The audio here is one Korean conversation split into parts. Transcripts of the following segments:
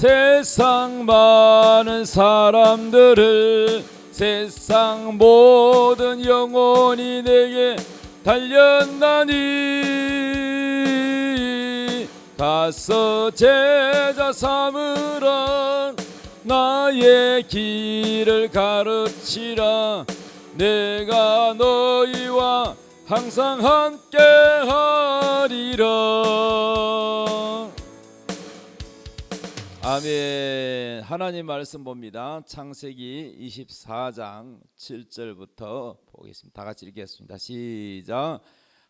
세상 많은 사람들을 세상 모든 영혼이 내게 달렸나니 가서 제자 삼으라 나의 길을 가르치라 내가 너희와 항상 함께 하리라. 아멘. 하나님 말씀 봅니다. 창세기 24장 7절부터 보겠습니다. 다 같이 읽겠습니다. 시작.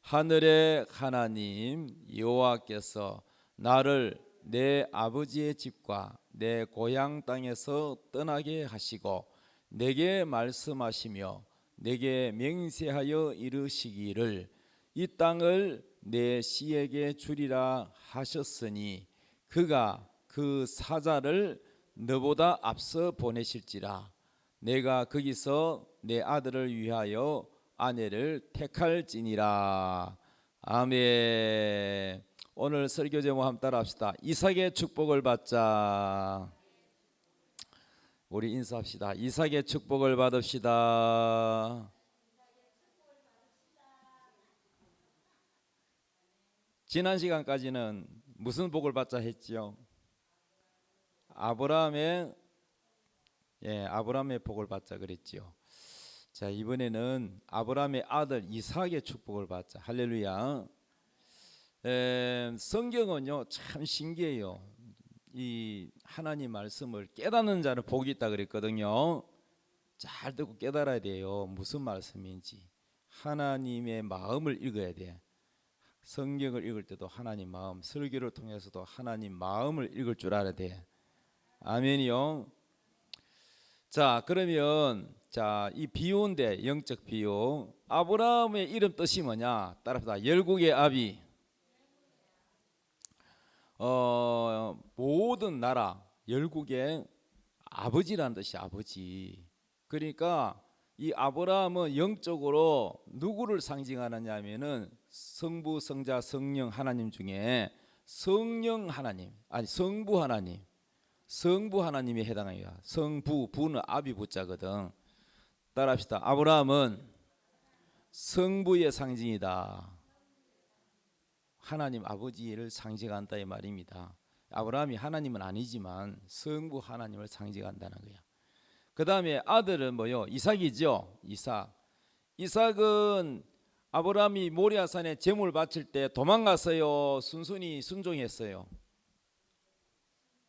하늘의 하나님 여호와께서 나를 내 아버지의 집과 내 고향 땅에서 떠나게 하시고 내게 말씀하시며 내게 맹세하여 이르시기를 이 땅을 내 씨에게 주리라 하셨으니 그가 그 사자를 너보다 앞서 보내실지라 내가 거기서 내 아들을 위하여 아내를 택할지니라. 아멘. 오늘 설교 제목 한번 따라합시다. 이삭의 축복을 받자. 우리 인사합시다. 이삭의 축복을 받읍시다. 지난 시간까지는 무슨 복을 받자 했지요? 아브라함의 복을 받자 그랬지요. 자, 이번에는 아브라함의 아들 이삭의 축복을 받자. 할렐루야. 성경은요 참 신기해요. 이 하나님 말씀을 깨닫는 자는 복이 있다 그랬거든요. 잘 듣고 깨달아야 돼요. 무슨 말씀인지. 하나님의 마음을 읽어야 돼. 성경을 읽을 때도 하나님 마음, 설교를 통해서도 하나님 마음을 읽을 줄 알아야 돼. 아멘이요. 자, 그러면 이 비유인데 영적 비유. 아브라함의 이름 뜻이 뭐냐? 따라합시다. 열국의 아비. 모든 나라 열국의 아버지라는 뜻이 아버지. 그러니까 이 아브라함은 영적으로 누구를 상징하느냐 하면은 성부, 성자, 성령 하나님 중에 성령 하나님, 아니 성부 하나님, 성부 하나님에 해당합니다. 성부, 부는 아비 부자거든. 따라합시다. 아브라함은 성부의 상징이다. 하나님 아버지를 상징한다 이 말입니다. 아브라함이 하나님은 아니지만 성부 하나님을 상징한다는 거야. 그 다음에 아들은 뭐요? 이삭이죠. 이삭은 아브라함이 모리아산에 제물 바칠 때 도망갔어요? 순순히 순종했어요?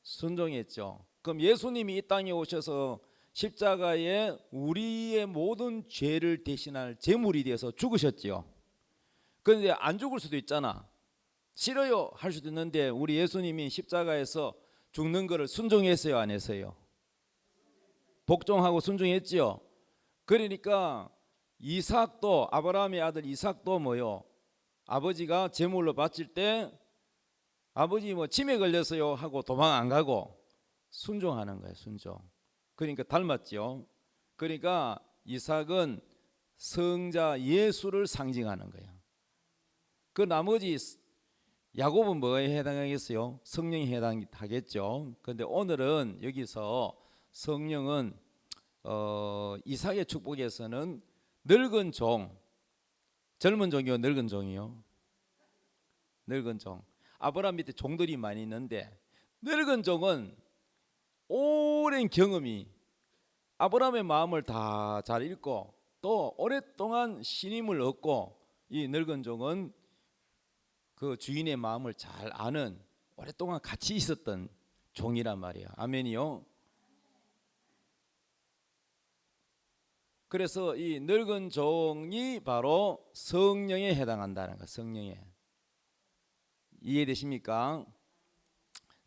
순종했죠. 그럼 예수님이 이 땅에 오셔서 십자가에 우리의 모든 죄를 대신할 제물이 되어서 죽으셨죠. 그런데 안 죽을 수도 있잖아. 싫어요 할 수도 있는데 우리 예수님이 십자가에서 죽는 것을 순종했어요, 안 했어요? 복종하고 순종했지요. 그러니까 이삭도, 아브라함의 아들 이삭도 뭐요? 아버지가 제물로 바칠 때 아버지 침에 걸렸어요 하고 도망 안 가고 순종하는 거예요. 순종. 그러니까 닮았죠. 그러니까 이삭은 성자 예수를 상징하는 거예요. 그 나머지 야곱은 뭐에 해당하겠어요? 성령에 해당하겠죠. 그런데 오늘은 여기서 성령은 이삭의 축복에서는 늙은 종, 젊은 종이요, 늙은 종이요? 늙은 종. 아브라함 밑에 종들이 많이 있는데 늙은 종은 오랜 경험이 아브라함의 마음을 다 잘 읽고 또 오랫동안 신임을 얻고 이 늙은 종은 그 주인의 마음을 잘 아는 오랫동안 같이 있었던 종이란 말이야. 아멘이요. 그래서 이 늙은 종이 바로 성령에 해당한다는 거. 성령에. 이해되십니까?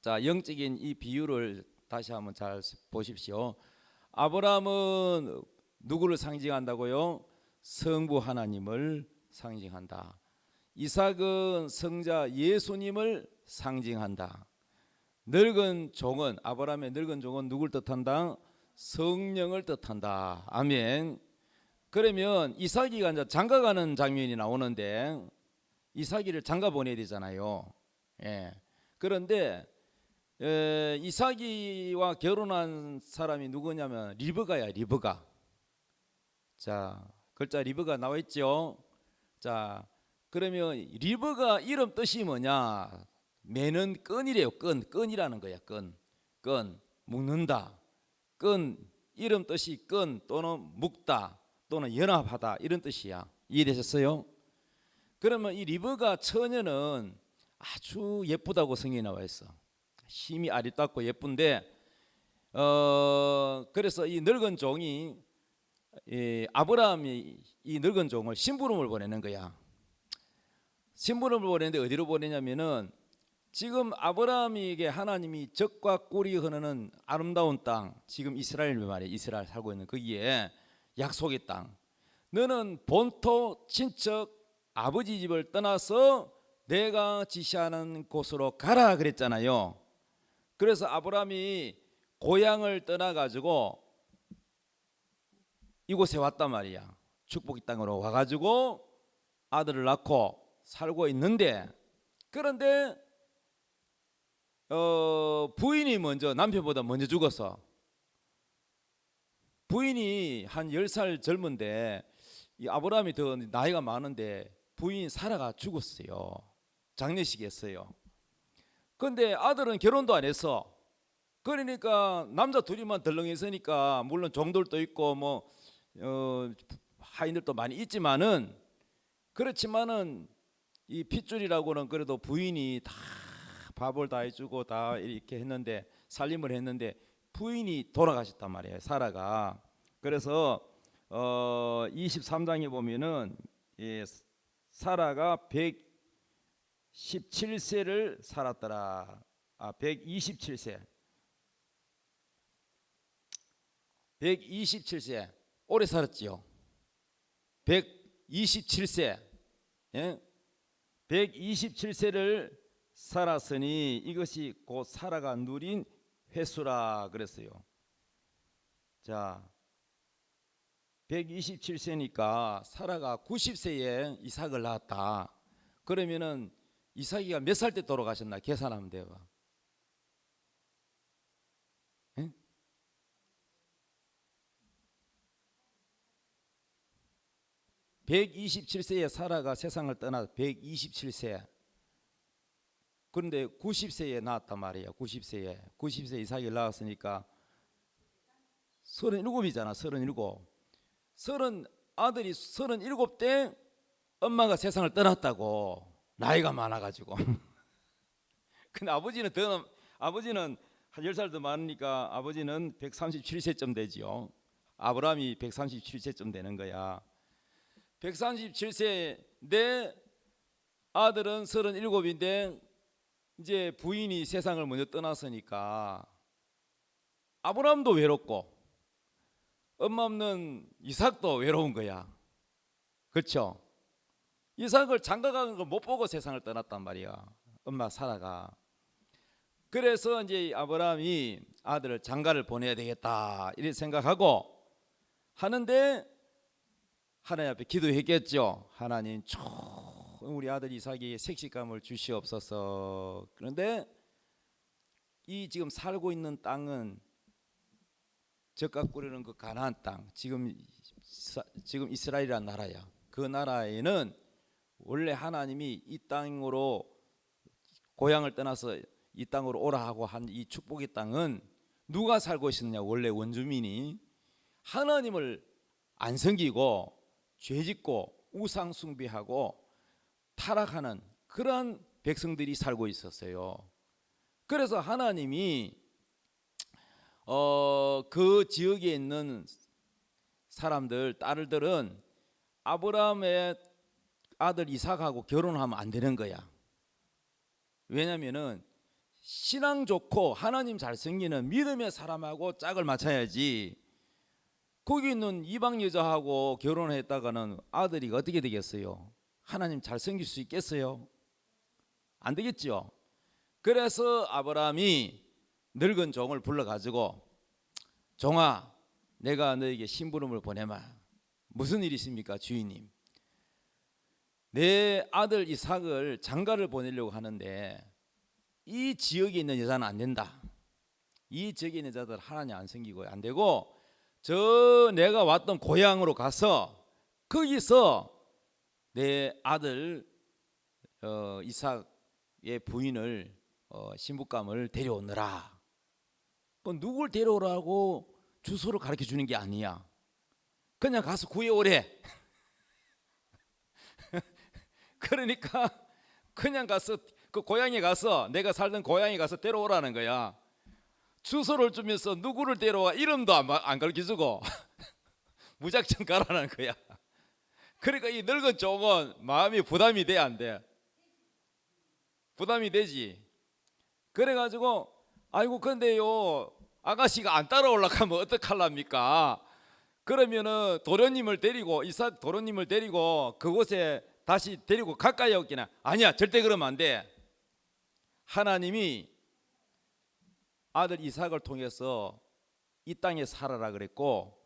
자, 영적인 이 비유를 다시 한번 잘 보십시오. 아브라함은 누구를 상징한다고요? 성부 하나님을 상징한다. 이삭은 성자 예수님을 상징한다. 늙은 종은, 아브라함의 늙은 종은 누굴 뜻한다? 성령을 뜻한다. 아멘. 그러면 이삭이가 이제 장가가는 장면이 나오는데 이삭이를 장가 보내야 되잖아요. 예. 그런데 이삭이와 결혼한 사람이 누구냐면 리브가야, 리브가. 자, 글자 리브가 나와 있죠. 자, 그러면 리브가 이름 뜻이 뭐냐? 매는 끈이래요. 끈이라는 거야. 끈, 묶는다. 끈, 이름 뜻이 끈 또는 묶다 또는 연합하다 이런 뜻이야. 이해되셨어요? 그러면 이 리브가 처녀는 아주 예쁘다고 성경에 나와 있어. 힘이 아리따고 예쁜데 그래서 이 늙은 종이 아브라함이 이 늙은 종을 심부름을 보내는 거야. 심부름을 보내는데 어디로 보내냐면은 지금 아브라함에게 하나님이 적과 꿀이 흐르는 아름다운 땅, 지금 이스라엘 말이야. 이스라엘 살고 있는 거기에 약속의 땅. 너는 본토 친척 아버지 집을 떠나서 내가 지시하는 곳으로 가라 그랬잖아요. 그래서 아브라함이 고향을 떠나가지고 이곳에 왔단 말이야. 축복의 땅으로 와가지고 아들을 낳고 살고 있는데, 그런데 부인이 남편보다 먼저 죽어서, 부인이 한 10살 젊은데 이 아브라함이 더 나이가 많은데 부인 사라가 죽었어요. 장례식이 했어요. 근데 아들은 결혼도 안 했어. 그러니까 남자 둘이만 덜렁 있으니까, 물론 종들도 있고 뭐 하인들도 많이 있지만은, 그렇지만은 이 핏줄이라고는 그래도 부인이 다 밥을 다 해주고 다 이렇게 했는데, 살림을 했는데 부인이 돌아가셨단 말이에요, 사라가. 그래서 23장에 보면은 사라가 117세를 살았더라. 127세 오래 살았지요. 127세, 예? 127세를 살았으니 이것이 곧 사라가 누린 횟수라 그랬어요. 자, 127세니까 사라가 90세에 이삭을 낳았다. 그러면은 이삭이가 몇 살 때 돌아가셨나 계산하면 돼요. 127세에 사라가 세상을 떠나 127세. 그런데 90세에 낳았단 말이에요. 90세 이삭이 낳았으니까 37이잖아. 37. 아들이 37때 엄마가 세상을 떠났다고. 나이가 많아가지고. 근데 아버지는 한 10살 더 많으니까 아버지는 137세쯤 되지요. 아브라함이 137세쯤 되는 거야. 137세 내 아들은 37인데 이제 부인이 세상을 먼저 떠났으니까 아브라함도 외롭고 엄마 없는 이삭도 외로운 거야. 그렇죠? 이삭을 장가가는 걸 못 보고 세상을 떠났단 말이야, 엄마 사라가. 그래서 이제 아브라함이 아들을 장가를 보내야 되겠다 이렇게 생각하고 하는데 하나님 앞에 기도했겠죠. 하나님, 우리 아들 이삭이 색시감을 주시옵소서. 그런데 이 지금 살고 있는 땅은 젖과 꿀이는 그 가나안 땅, 지금 이스라엘이라는 나라야. 그 나라에는 원래 하나님이 이 땅으로 고향을 떠나서 이 땅으로 오라 하고 한 이 축복의 땅은 누가 살고 있었냐? 원래 원주민이 하나님을 안 섬기고 죄짓고 우상 숭배하고 타락하는 그러한 백성들이 살고 있었어요. 그래서 하나님이 그 지역에 있는 사람들, 딸들은 아브라함의 아들 이삭하고 결혼하면 안 되는 거야. 왜냐면은 신앙 좋고 하나님 잘 섬기는 믿음의 사람하고 짝을 맞춰야지, 거기 있는 이방 여자하고 결혼했다가는 아들이 어떻게 되겠어요? 하나님 잘 섬길 수 있겠어요? 안 되겠죠. 그래서 아브라함이 늙은 종을 불러가지고, 종아, 내가 너에게 심부름을 보내마. 무슨 일이 있습니까, 주인님? 내 아들 이삭을 장가를 보내려고 하는데 이 지역에 있는 여자는 안 된다. 이 지역에 있는 여자들 하나님 안 섬기고 안 되고, 저 내가 왔던 고향으로 가서 거기서 내 아들 이삭의 부인을 신부감을 데려오느라. 누굴 데려오라고 주소를 가르쳐 주는 게 아니야. 그냥 가서 구해오래. 그러니까 그냥 가서 그 고향에 가서, 내가 살던 고향에 가서 데려오라는 거야. 주소를 주면서 누구를 데려와 이름도 안 가르쳐주고 무작정 가라는 거야. 그러니까 이 늙은 종은 마음이 부담이 돼, 안 돼? 부담이 되지. 그래가지고 아이고 근데요 아가씨가 안 따라오려고 하면 어떡할랍니까? 그러면은 도련님을 데리고, 이삭 도련님을 데리고 그곳에 다시 데리고 가까이 오기나. 아니야, 절대 그러면 안 돼. 하나님이 아들 이삭을 통해서 이 땅에 살아라 그랬고,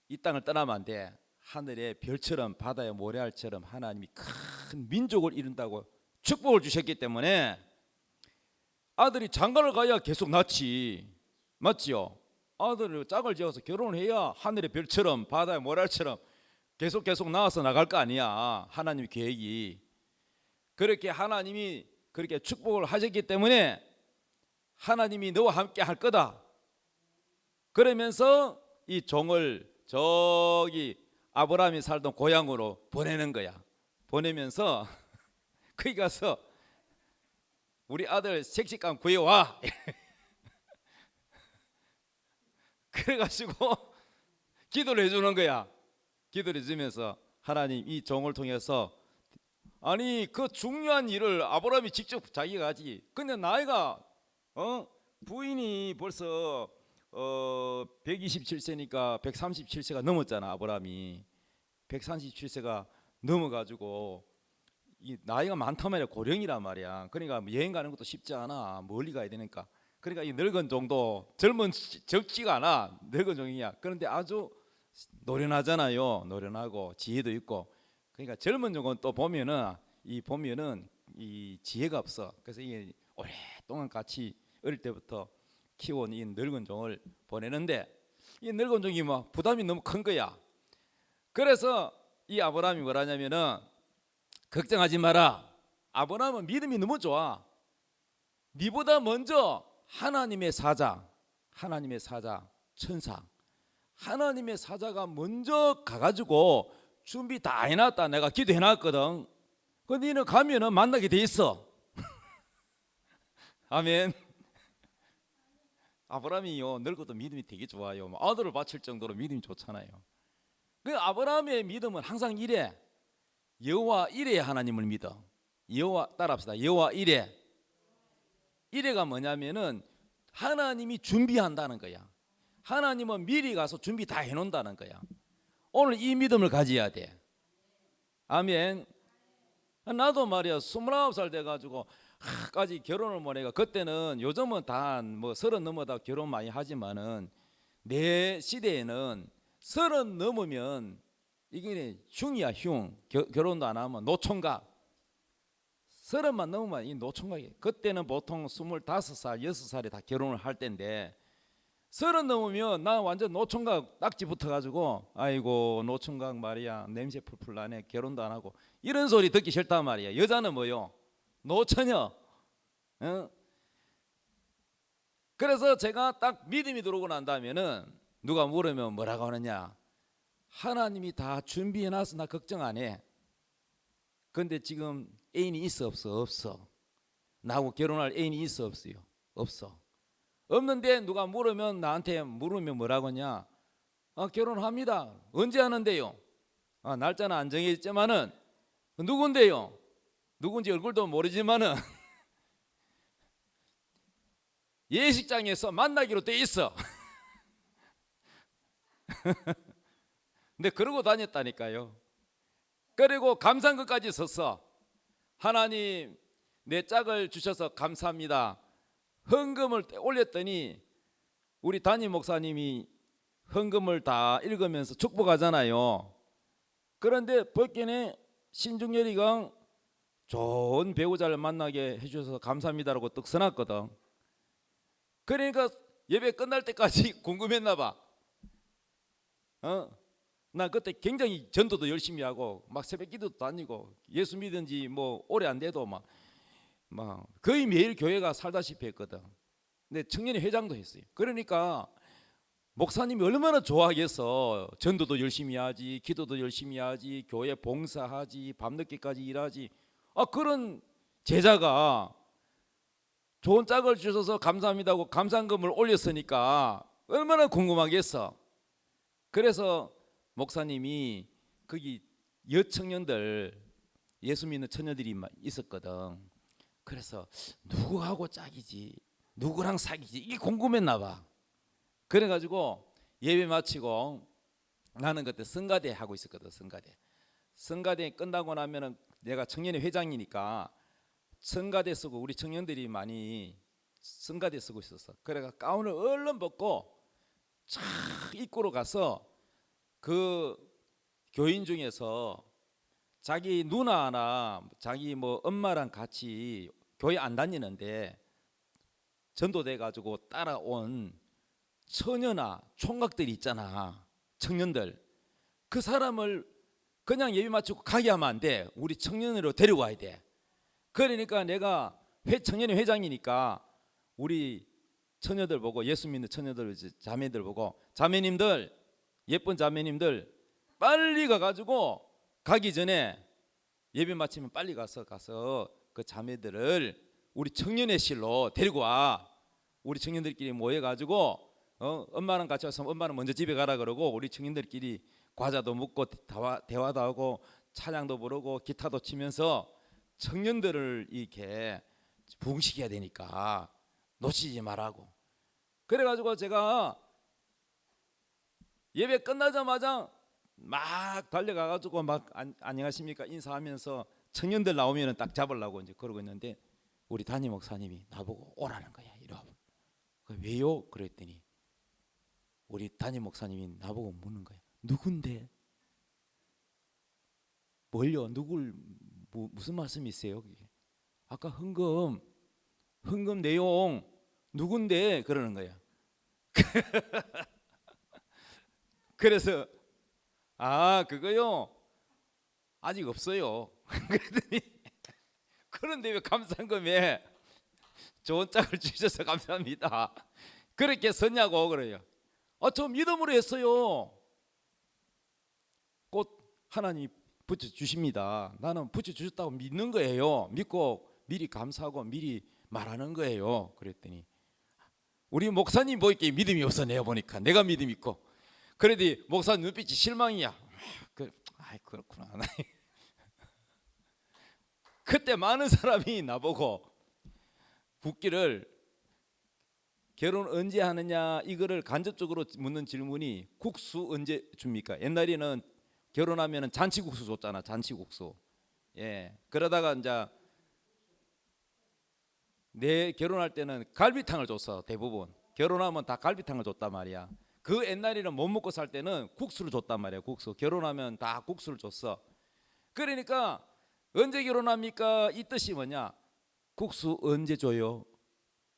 이 땅을 떠나면 안 돼. 하늘의 별처럼 바다의 모래알처럼 하나님이 큰 민족을 이룬다고 축복을 주셨기 때문에 아들이 장가를 가야 계속 낳지. 맞지요? 아들을 짝을 지어서 결혼을 해야 하늘의 별처럼 바다의 모래알처럼 계속 나와서 나갈 거 아니야. 하나님의 계획이. 그렇게 하나님이 그렇게 축복을 하셨기 때문에 하나님이 너와 함께 할 거다. 그러면서 이 종을 저기 아브라함이 살던 고향으로 보내는 거야. 보내면서 거기 가서 우리 아들 색식감 구해와. 그래가지고 기도를 해주는 거야. 기도를 해주면서 하나님 이 종을 통해서, 아니 그 중요한 일을 아브라함이 직접 자기가 하지. 근데 나이가 부인이 벌써 127세니까 137세가 넘었잖아. 아브라함이 137세가 넘어가지고 이 나이가 많단 말이야. 고령이란 말이야. 그러니까 여행 가는 것도 쉽지 않아. 멀리 가야 되니까. 그러니까 이 늙은 종도 적지가 않아. 늙은 종이야. 그런데 아주 노련하잖아요. 노련하고 지혜도 있고. 그러니까 젊은 종은 또 보면은 이 지혜가 없어. 그래서 이게 오랫동안 같이 어릴 때부터 키워온 이 늙은 종을 보내는데, 이 늙은 종이 막 부담이 너무 큰 거야. 그래서 이 아브라함이 뭐라냐면은, 걱정하지 마라. 아브라함은 믿음이 너무 좋아. 니보다 먼저 하나님의 사자, 천사, 하나님의 사자가 먼저 가가지고 준비 다 해놨다. 내가 기도해놨거든. 근데 너는 가면은 만나게 돼 있어. 아멘. 아브라함이요 늙어도 믿음이 되게 좋아요. 아들을 바칠 정도로 믿음이 좋잖아요. 그 아브라함의 믿음은 항상 이래. 여호와 이레 하나님을 믿어. 여호와 따라합시다. 여호와 이레. 이레가 뭐냐면은 하나님이 준비한다는 거야. 하나님은 미리 가서 준비 다 해놓는다는 거야. 오늘 이 믿음을 가져야 돼. 아멘. 나도 말이야 29살 돼가지고 까지 결혼을 못 해가. 그때는 요즘은 다 뭐 30 넘어다 결혼 많이 하지만은 내 시대에는 30 넘으면 이게 흉이야, 흉. 결혼도 안 하면 노총각. 30만 넘으면 이 노총각이. 그때는 보통 25살, 6살에 다 결혼을 할 때인데 30 넘으면 나 완전 노총각 딱지 붙어가지고, 아이고 노총각 말이야 냄새 풀풀 나네, 결혼도 안 하고, 이런 소리 듣기 싫단 말이야. 여자는 뭐요? 노처녀. 그래서 제가 딱 믿음이 들어오고 난 다음에는 누가 물으면 뭐라고 하느냐, 하나님이 다 준비해놔서 나 걱정 안 해. 근데 지금 애인이 있어 없어? 없어. 나하고 결혼할 애인이 있어 없어요? 없어. 없는데 누가 물으면, 나한테 물으면 뭐라고 하냐, 결혼합니다. 언제 하는데요? 날짜는 안 정해졌지만은 누군데요? 누군지 얼굴도 모르지만은 예식장에서 만나기로 돼 있어. 근데 그러고 다녔다니까요. 그리고 감상극까지 섰어. 하나님 내 짝을 주셔서 감사합니다. 헌금을 올렸더니 우리 담임 목사님이 헌금을 다 읽으면서 축복하잖아요. 그런데 벗겨내 신중열이가 좋은 배우자를 만나게 해주셔서 감사합니다라고 떡 써놨거든. 그러니까 예배 끝날 때까지 궁금했나 봐. 나 그때 굉장히 전도도 열심히 하고 막 새벽 기도도 다니고 예수 믿은 지 뭐 오래 안 돼도 막 거의 매일 교회 가 살다시피 했거든. 근데 청년회 회장도 했어요. 그러니까 목사님이 얼마나 좋아하겠어. 전도도 열심히 하지, 기도도 열심히 하지, 교회 봉사하지, 밤늦게까지 일하지. 그런 제자가 좋은 짝을 주셔서 감사합니다고 감상금을 올렸으니까 얼마나 궁금하겠어. 그래서 목사님이 거기 여청년들 예수 믿는 처녀들이 있었거든. 그래서 누구하고 짝이지, 누구랑 사귀지, 이게 궁금했나 봐. 그래가지고 예배 마치고 나는 그때 성가대 하고 있었거든. 성가대 끝나고 나면은 내가 청년회 회장이니까 성가대 쓰고 우리 청년들이 많이 성가대 쓰고 있었어. 그래가 가운을 얼른 벗고 쫙 입구로 가서 그 교인 중에서 자기 누나나 자기 뭐 엄마랑 같이 교회 안 다니는데 전도돼 가지고 따라온 처녀나 총각들이 있잖아. 청년들. 그 사람을 그냥 예배 마치고 가게 하면 안 돼. 우리 청년으로 데리고 와야 돼. 그러니까 내가 청년회 회장이니까 우리 처녀들 보고, 예수 믿는 처녀들, 자매들 보고, 자매님들, 예쁜 자매님들 빨리 가가지고 가기 전에 예배 마치면 빨리 가서 그 자매들을 우리 청년회실로 데리고 와. 우리 청년들끼리 모여가지고 엄마랑 같이 와서 엄마는 먼저 집에 가라 그러고 우리 청년들끼리 과자도 먹고 대화도 하고 찬양도 부르고 기타도 치면서 청년들을 이렇게 부흥시켜야 되니까 놓치지 말라고. 그래가지고 제가 예배 끝나자마자 막 달려가가지고 막 안녕하십니까 인사하면서 청년들 나오면은 딱 잡으려고 이제 그러고 있는데 우리 담임 목사님이 나보고 오라는 거야. 이리 와봐. 왜요? 그랬더니 우리 담임 목사님이 나보고 묻는 거야. 누군데? 뭘요? 누굴 무슨 말씀이세요? 그게? 아까 헌금 내용 누군데? 그러는 거야. 그래서 그거요 아직 없어요. 그랬더니 그런데 왜 감상금에 좋은 짝을 주셔서 감사합니다 그렇게 썼냐고 그래요. 저 믿음으로 했어요. 곧 하나님 붙여주십니다. 나는 붙여주셨다고 믿는 거예요. 믿고 미리 감사하고 미리 말하는 거예요. 그랬더니 우리 목사님 보니까 믿음이 없어. 내가 보니까 내가 믿음 있고. 그래도 목사님 눈빛이 실망이야. 그렇구나. 그때 많은 사람이 나보고 묻기를 결혼 언제 하느냐 이거를 간접적으로 묻는 질문이 국수 언제 줍니까? 옛날에는 결혼하면 잔치국수 줬잖아. 잔치국수. 예. 그러다가 이제 내 결혼할 때는 갈비탕을 줬어. 대부분 결혼하면 다 갈비탕을 줬단 말이야. 그 옛날에는 못 먹고 살 때는 국수를 줬단 말이야. 국수. 결혼하면 다 국수를 줬어. 그러니까 언제 결혼합니까? 이 뜻이 뭐냐? 국수 언제 줘요?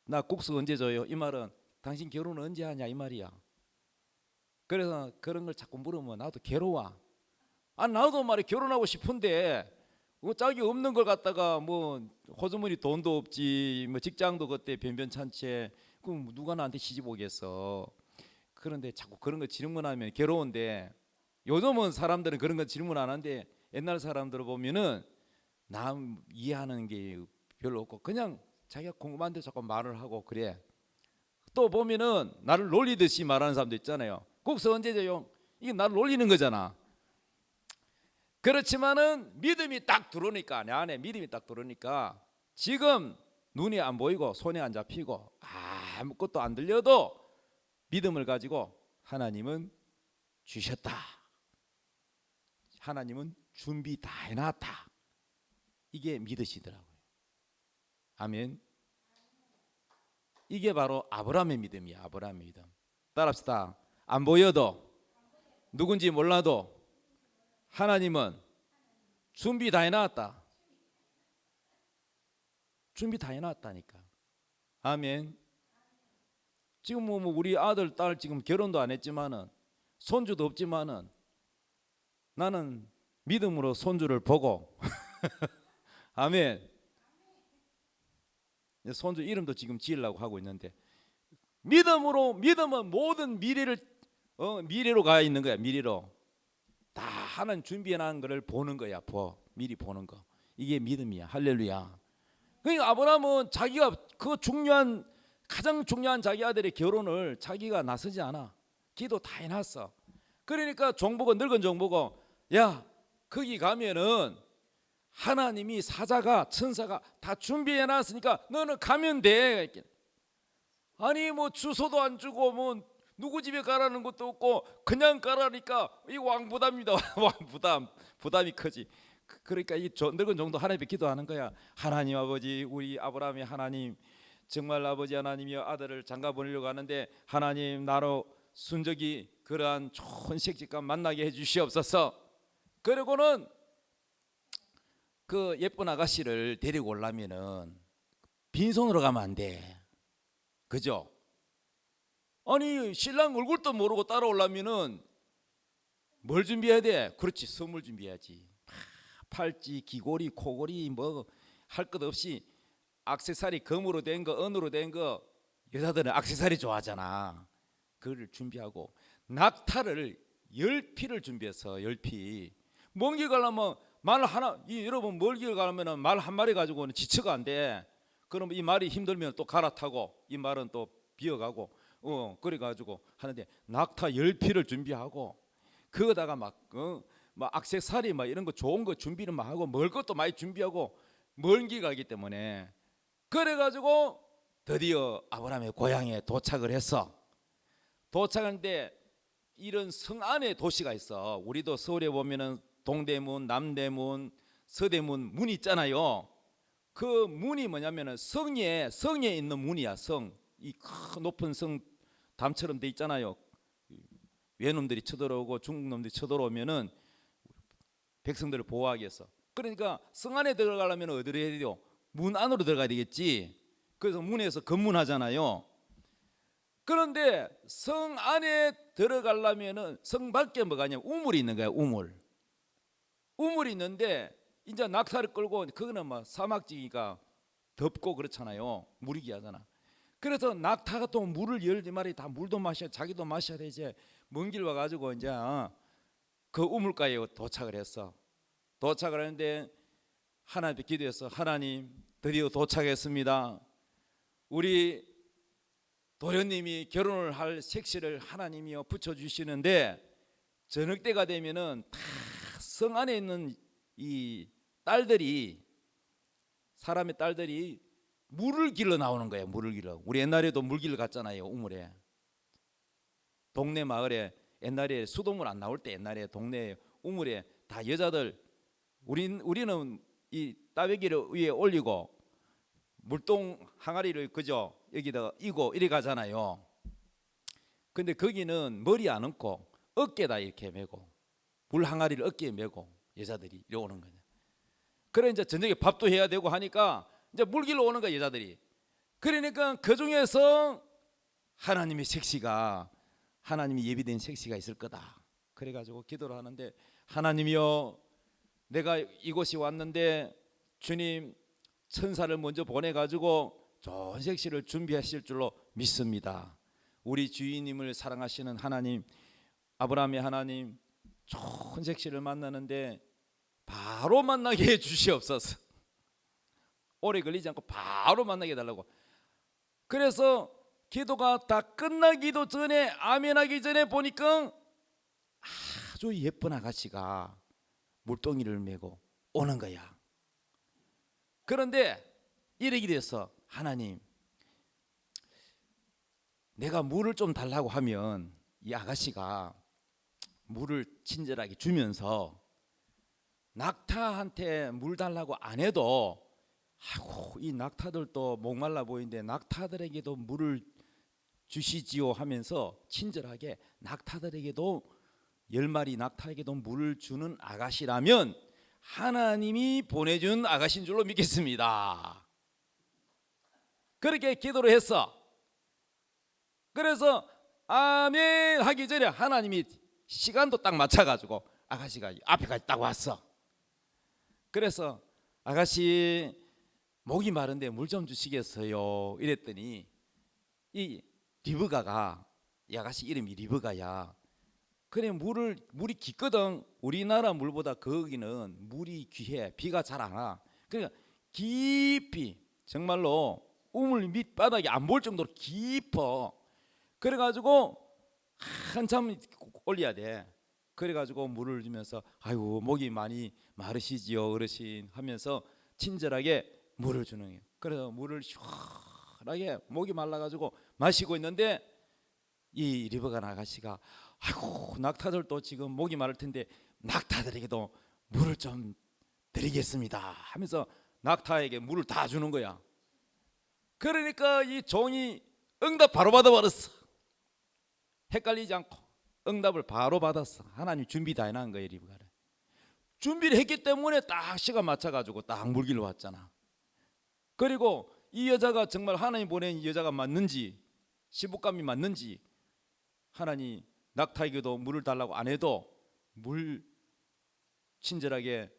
나 국수 언제 줘요? 이 말은 당신 결혼 언제 하냐 이 말이야. 그래서 그런 걸 자꾸 물으면 나도 괴로워. 나도 말이야 결혼하고 싶은데 짝이 없는 걸 갖다가 뭐 호주머니 돈도 없지, 뭐 직장도 그때 변변찮지. 그럼 누가 나한테 시집 오겠어. 그런데 자꾸 그런 거 질문하면 괴로운데 요즘은 사람들은 그런 거 질문 안 하는데 옛날 사람들 보면은 남 이해하는 게 별로 없고 그냥 자기가 궁금한데 자꾸 말을 하고 그래. 또 보면은 나를 놀리듯이 말하는 사람도 있잖아요. 국수 언제 줘요? 이게 나를 놀리는 거잖아. 그렇지만은 믿음이 딱 들어오니까 내 안에 믿음이 딱 들어오니까 지금 눈이 안 보이고 손에 안 잡히고 아무것도 안 들려도 믿음을 가지고 하나님은 주셨다. 하나님은 준비 다 해놨다. 이게 믿으시더라고요. 아멘. 이게 바로 아브라함의 믿음이야. 아브라함의 믿음. 따라합시다. 안 보여도 누군지 몰라도 하나님은 준비 다 해놨다. 준비 다 해놨다니까. 아멘. 지금 뭐 우리 아들 딸 지금 결혼도 안 했지만은 손주도 없지만은 나는 믿음으로 손주를 보고 아멘. 손주 이름도 지금 지으려고 하고 있는데 믿음은 모든 미래로 가 있는 거야. 미래로 다 하나님 준비해놓은 거를 보는 거야. 미리 보는 거. 이게 믿음이야. 할렐루야. 그러니까 아브라함은 자기가 가장 중요한 자기 아들의 결혼을 자기가 나서지 않아. 기도 다 해놨어. 그러니까 종보고 늙은 종보고 야 거기 가면은 하나님이 사자가 천사가 다 준비해놨으니까 너는 가면 돼. 아니 뭐 주소도 안 주고 뭐 누구 집에 가라는 것도 없고 그냥 가라니까 이 왕부담이다. 부담이 크지. 그러니까 이 늙은 종도 하나님께 기도하는 거야. 하나님 아버지, 우리 아브라함의 하나님, 정말 아버지 하나님이여, 아들을 장가 보내려고 하는데 하나님 나로 순적이 그러한 좋은 색직감 만나게 해주시옵소서. 그리고는 그 예쁜 아가씨를 데리고 오려면은 빈손으로 가면 안 돼. 그죠? 아니 신랑 얼굴도 모르고 따라오려면은 뭘 준비해야 돼? 그렇지, 선물 준비해야지. 팔찌, 귀걸이, 코걸이 뭐 할 것 없이 액세서리, 금으로 된 거, 은으로 된 거, 여자들은 액세서리 좋아하잖아. 그걸 준비하고 낙타를 10피를 준비해서 10피. 먼 길 가려면 말 하나, 여러분 멀 길 가려면 말 한 마리 가지고는 지체가 안 돼. 그럼 이 말이 힘들면 또 갈아타고 이 말은 또 비어가고 그래 가지고 하는데 낙타 10피를 준비하고 그거다가 막 액세서리 막 이런 거 좋은 거 준비를 막 하고 먹을 것도 많이 준비하고 먼 길 가기 때문에 그래 가지고 드디어 아브라함의 고향에 도착을 했어. 도착하는데 이런 성 안에 도시가 있어. 우리도 서울에 보면은 동대문, 남대문, 서대문 문이 있잖아요. 그 문이 뭐냐면은 성에 있는 문이야. 이 큰 높은 성 담처럼 돼 있잖아요. 외놈들이 쳐들어오고 중국놈들이 쳐들어오면은 백성들을 보호하기 위해서. 그러니까 성 안에 들어가려면 어디로 해야 돼요? 문 안으로 들어가야 되겠지. 그래서 문에서 검문하잖아요. 그런데 성 안에 들어가려면은 성 밖에 뭐가 있냐? 우물이 있는 거야. 우물이 있는데 이제 낙타를 끌고 그거는 막 사막지니까 덥고 그렇잖아요. 물이 귀하잖아. 그래서 낙타가 또 물을 12마리 다 물도 마셔, 자기도 마셔야 되지. 먼 길 와가지고 이제 그 우물가에 도착을 했어. 도착을 하는데 하나님께 기도해서 하나님 드디어 도착했습니다. 우리 도련님이 결혼을 할 색시를 하나님이여 붙여주시는데 저녁 때가 되면은 다 성 안에 있는 이 딸들이, 사람의 딸들이 물을 길러 나오는 거예요. 물을 길러. 우리 옛날에도 물길러 갔잖아요. 우물에. 동네 마을에 옛날에 수돗물 안 나올 때 옛날에 동네 우물에 다 여자들, 우리는 이 따배기를 위에 올리고 물동 항아리를 그죠 여기다가 이고 이래 가잖아요. 근데 거기는 머리 안 얹고 어깨다 이렇게 메고 물 항아리를 어깨에 메고 여자들이 이래 오는 거냐. 그래 이제 저녁에 밥도 해야 되고 하니까 이제 물 길러 오는 거야 여자들이. 그러니까 그 중에서 하나님의 색시가, 하나님이 예비된 색시가 있을 거다. 그래가지고 기도를 하는데 하나님이여, 내가 이곳에 왔는데 주님 천사를 먼저 보내가지고 좋은 색시를 준비하실 줄로 믿습니다. 우리 주인님을 사랑하시는 하나님, 아브라함의 하나님, 좋은 색시를 만나는데 바로 만나게 해 주시옵소서. 오래 걸리지 않고 바로 만나게 해달라고. 그래서 기도가 다 끝나기도 전에, 아멘하기 전에 보니까 아주 예쁜 아가씨가 물동이를 메고 오는 거야. 그런데 이러게 됐어. 하나님, 내가 물을 좀 달라고 하면 이 아가씨가 물을 친절하게 주면서 낙타한테 물 달라고 안 해도 아이고 이 낙타들도 목말라 보이는데 낙타들에게도 물을 주시지요 하면서 친절하게 낙타들에게도 10마리 낙타에게도 물을 주는 아가씨라면 하나님이 보내준 아가씨인 줄로 믿겠습니다. 그렇게 기도를 했어. 그래서 아멘 하기 전에 하나님이 시간도 딱 맞춰가지고 아가씨가 앞에까지 딱 왔어. 그래서 아가씨 목이 마른데 물 좀 주시겠어요 이랬더니 이 리브가가, 이 아가씨 이름이 리브가야. 그래 물이 깊거든. 우리나라 물보다 거기는 물이 귀해. 비가 잘 안 와. 그러니까 깊이 정말로 우물 밑바닥이 안 보일 정도로 깊어. 그래가지고 한참 올려야 돼. 그래가지고 물을 주면서 아이고 목이 많이 마르시지요 어르신 하면서 친절하게 물을 주는 거예요. 그래서 물을 시원하게 목이 말라가지고 마시고 있는데 이 리버가 아가씨가 아이고 낙타들도 지금 목이 마를 텐데 낙타들에게도 물을 좀 드리겠습니다 하면서 낙타에게 물을 다 주는 거야. 그러니까 이 종이 응답 바로 받아버렸어. 헷갈리지 않고 응답을 바로 받았어. 하나님 준비 다 해놓은 거예요. 리브가를 준비를 했기 때문에 딱 시간 맞춰가지고 딱 물길로 왔잖아. 그리고 이 여자가 정말 하나님 보낸 이 여자가 맞는지, 시부감이 맞는지, 하나님 낙타에게도 물을 달라고 안 해도 물 친절하게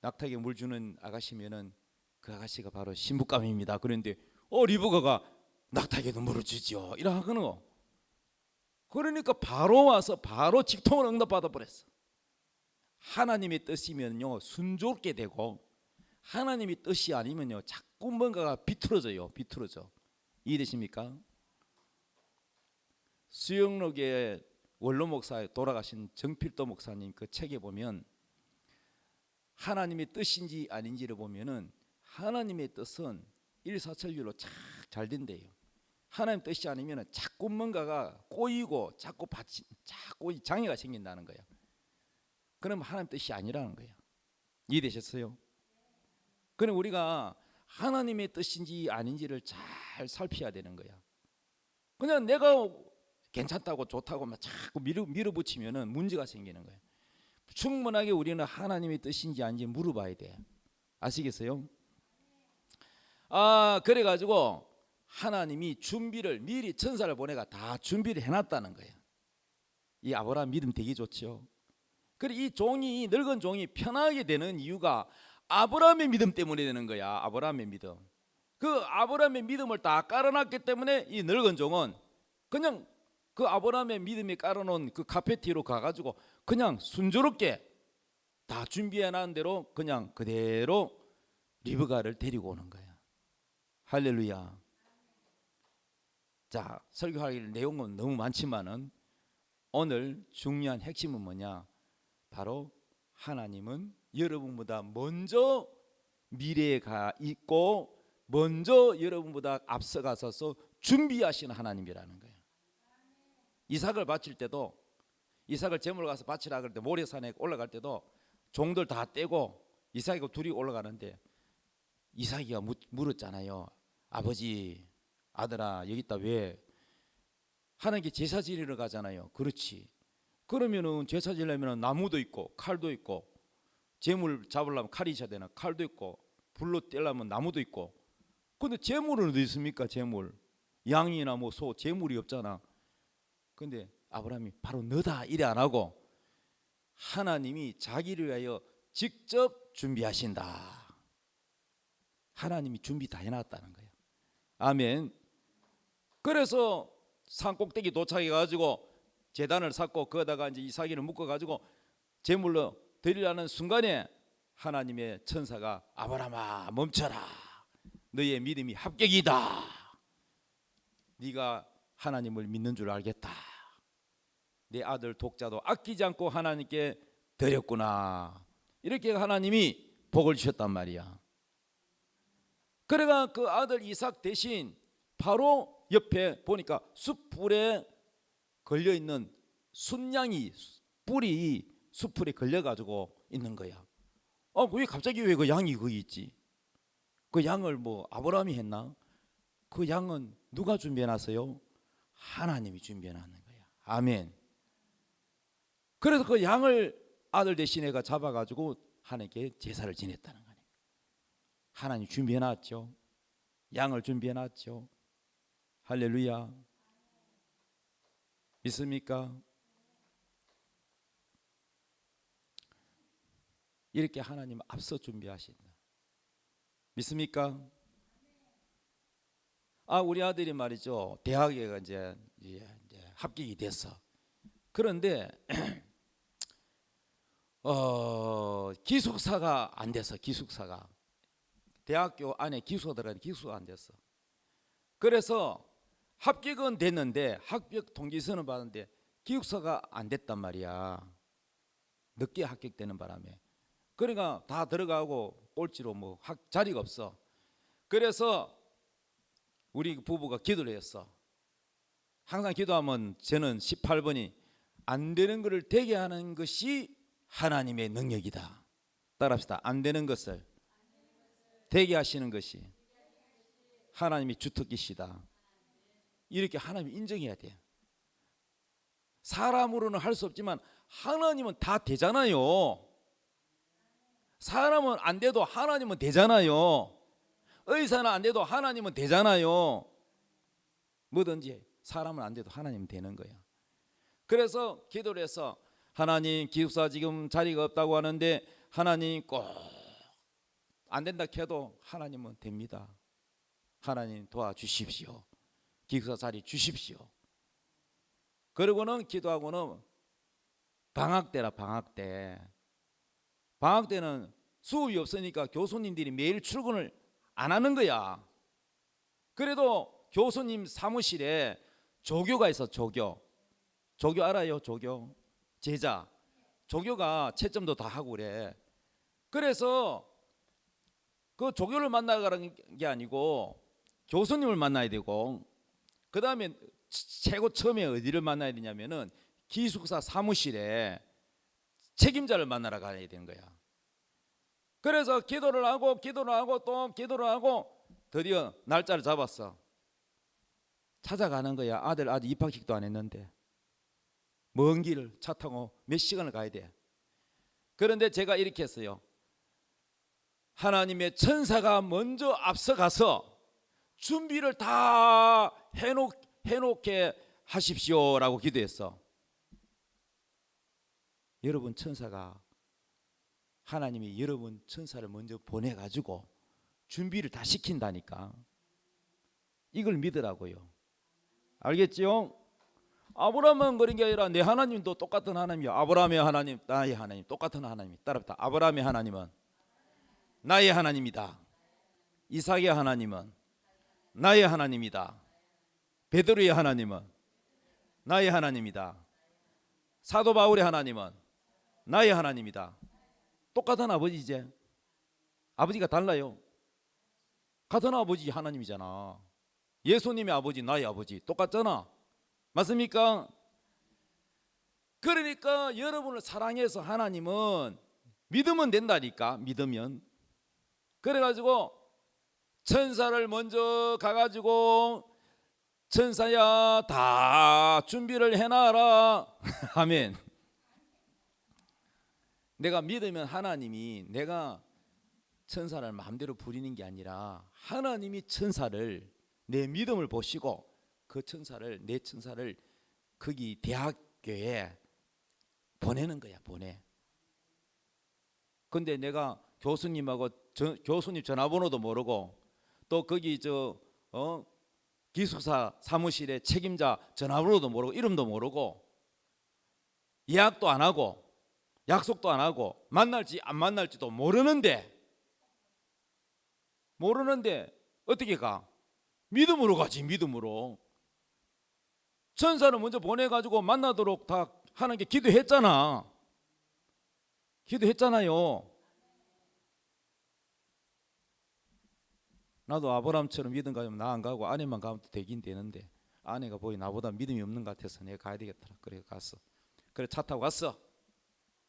낙타에게 물 주는 아가씨면은 그 아가씨가 바로 신부감입니다. 그런데 리브가가 낙타에게도 물을 주지요 이라 하거든. 그러니까 바로 와서 바로 직통을 응답받아 버렸어. 하나님의 뜻이면요 순조롭게 되고, 하나님의 뜻이 아니면요 자꾸 뭔가가 비틀어져요. 비틀어져. 이해되십니까? 수영록의 원로 목사에 돌아가신 정필도 목사님 그 책에 보면 하나님의 뜻인지 아닌지를 보면은 하나님의 뜻은 일사천리로 잘 된대요. 하나님 뜻이 아니면은 자꾸 뭔가가 꼬이고 자꾸 장애가 생긴다는 거야. 그럼 하나님 뜻이 아니라는 거야. 이해되셨어요? 그럼 우리가 하나님의 뜻인지 아닌지를 잘 살펴야 되는 거야. 그냥 내가 괜찮다고 좋다고 막 자꾸 밀어붙이면은 문제가 생기는 거야. 충분하게 우리는 하나님의 뜻인지 아닌지 물어봐야 돼. 아시겠어요? 그래가지고 하나님이 준비를 미리 천사를 보내가 다 준비를 해놨다는 거예요. 이 아브라함 믿음 되게 좋죠. 그래 이 종이, 늙은 종이 편하게 되는 이유가 아브라함의 믿음 때문에 되는 거야. 아브라함의 믿음. 그 아브라함의 믿음을 다 깔아놨기 때문에 이 늙은 종은 그냥 그 아브라함의 믿음이 깔아놓은 그 카페티로 가가지고 그냥 순조롭게 다 준비해놓은 대로 그냥 그대로 리브가를 데리고 오는 거야. 할렐루야. 자, 설교할 내용은 너무 많지만은 오늘 중요한 핵심은 뭐냐? 바로 하나님은 여러분보다 먼저 미래에 가 있고 먼저 여러분보다 앞서가서 준비하시는 하나님이라는 거예요. 이삭을 바칠 때도, 이삭을 제물로 가서 바치라 그럴 때 모래산에 올라갈 때도 종들 다 떼고 이삭이고 둘이 올라가는데 이삭이가 물었잖아요. 아버지, 아들아 여기 있다 왜? 하나님께 제사 지내러 가잖아요. 그렇지. 그러면은 제사 지내려면 나무도 있고 칼도 있고, 제물 잡으려면 칼이 있어야 되나, 칼도 있고, 불로 떼려면 나무도 있고. 근데 제물은 어디 있습니까? 제물, 양이나 뭐 소, 제물이 없잖아. 근데 아브라함이 바로 너다 이래 안 하고 하나님이 자기를 위하여 직접 준비하신다. 하나님이 준비 다 해놨다는 거예요. 아멘. 그래서 산 꼭대기 도착해 가지고 제단을 쌓고 거기다가 이제 이삭이를 묶어 가지고 제물로 드리려는 순간에 하나님의 천사가 아브라함아 멈춰라. 너의 믿음이 합격이다. 네가 하나님을 믿는 줄 알겠다. 내 아들 독자도 아끼지 않고 하나님께 드렸구나. 이렇게 하나님이 복을 주셨단 말이야. 그래가 그 아들 이삭 대신 바로 옆에 보니까 숯불에 걸려있는 순양이, 뿔이 숯불에 걸려가지고 있는 거야. 왜 갑자기 왜 그 양이 거기 있지? 그 양을 뭐 아브라함이 했나? 그 양은 누가 준비해놨어요? 하나님이 준비해놨는 거야. 아멘. 그래서 그 양을 아들 대신 애가 잡아가지고 하나님께 제사를 지냈다는 거예요. 하나님 준비해놨죠. 양을 준비해 놨죠. 할렐루야. 믿습니까? 이렇게 하나님 앞서 준비하신다. 믿습니까? 우리 아들이 말이죠. 대학에 이제 합격이 됐어. 그런데 기숙사가 안 됐어. 기숙사가 대학교 안에 기숙사 들어가는데 기숙사가 안 됐어. 그래서 합격은 됐는데 합격 통지서는 받았는데 기숙사가 안 됐단 말이야. 늦게 합격되는 바람에. 그러니까 다 들어가고 꼴찌로 뭐 자리가 없어. 그래서 우리 부부가 기도를 했어. 항상 기도하면 저는 18번이 안 되는 것을 되게 하는 것이 하나님의 능력이다. 따라합시다. 안 되는 것을 되게 하시는 것이 하나님의 주특기시다. 이렇게 하나님이 인정해야 돼. 사람으로는 할 수 없지만 하나님은 다 되잖아요. 사람은 안 돼도 하나님은 되잖아요. 의사는 안 돼도 하나님은 되잖아요. 뭐든지 사람은 안 돼도 하나님은 되는 거야. 그래서 기도를 해서 하나님 기숙사 지금 자리가 없다고 하는데 하나님 꼭 안 된다 해도 하나님은 됩니다. 하나님 도와주십시오. 기숙사 자리 주십시오. 그리고는 기도하고는 방학 때라 방학 때. 방학 때는 수업이 없으니까 교수님들이 매일 출근을 안 하는 거야. 그래도 교수님 사무실에 조교가 있어. 조교 알아요? 조교 제자. 조교가 채점도 다 하고 그래. 그래서 그 조교를 만나가는 게 아니고 교수님을 만나야 되고, 그 다음에 최고 처음에 어디를 만나야 되냐면은 기숙사 사무실에 책임자를 만나러 가야 되는 거야. 그래서 기도를 하고 또 기도를 하고 드디어 날짜를 잡았어. 찾아가는 거야. 아직 입학식도 안 했는데 먼 길을 차 타고 몇 시간을 가야 돼. 그런데 제가 이렇게 했어요. 하나님의 천사가 먼저 앞서가서 준비를 다 해놓게 하십시오라고 기도했어. 여러분 천사가, 하나님이 여러분 천사를 먼저 보내가지고 준비를 다 시킨다니까. 이걸 믿으라고요. 알겠지요? 아브라함만 그런 게 아니라 내 하나님도 똑같은 하나님이야. 아브라함의 하나님, 나의 하나님, 똑같은 하나님. 따라붙다. 아브라함의 하나님은 나의 하나님이다. 이삭의 하나님은 나의 하나님이다. 베드로의 하나님은 나의 하나님이다. 사도 바울의 하나님은 나의 하나님이다. 똑같은 아버지지. 아버지가 달라요. 같은 아버지 하나님이잖아. 예수님의 아버지, 나의 아버지 똑같잖아. 맞습니까? 그러니까 여러분을 사랑해서 하나님은 믿으면 된다니까. 믿으면. 그래가지고 천사를 먼저 가가지고 천사야 다 준비를 해놔라. 아멘. 내가 믿으면 하나님이, 내가 천사를 마음대로 부리는 게 아니라 하나님이 천사를, 내 믿음을 보시고 그 천사를, 내 천사를 거기 대학교에 보내는 거야. 보내. 근데 내가 교수님하고 교수님 전화번호도 모르고 또 거기 기숙사 사무실의 책임자 전화번호도 모르고 이름도 모르고 예약도 안 하고 약속도 안 하고 만날지 안 만날지도 모르는데 어떻게 가? 믿음으로 가지. 믿음으로. 천사를 먼저 보내가지고 만나도록 다 하는 게 기도했잖아. 기도했잖아요. 나도 아브라함처럼 믿음 가면 나 안 가고 아내만 가면 되긴 되는데 아내가 보이 나보다 믿음이 없는 것 같아서 내가 가야 되겠더라. 그래 갔어. 그래 차 타고 갔어.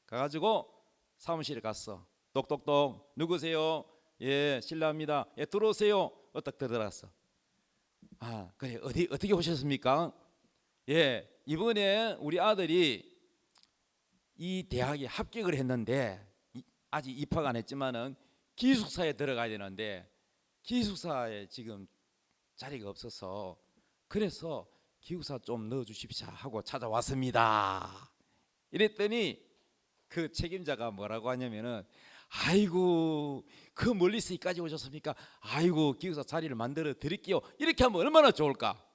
가가지고 사무실에 갔어. 똑똑똑. 누구세요? 예, 실례합니다. 예, 들어오세요. 어딱 들어갔어. 그래 어떻게 오셨습니까? 예, 이번에 우리 아들이 이 대학에 합격을 했는데 아직 입학 안 했지만은 기숙사에 들어가야 되는데 기숙사에 지금 자리가 없어서 그래서 기숙사 좀 넣어주십시오 하고 찾아왔습니다. 이랬더니 그 책임자가 뭐라고 하냐면은 아이고 그 멀리서 여기까지 오셨습니까? 아이고 기숙사 자리를 만들어 드릴게요. 이렇게 하면 얼마나 좋을까?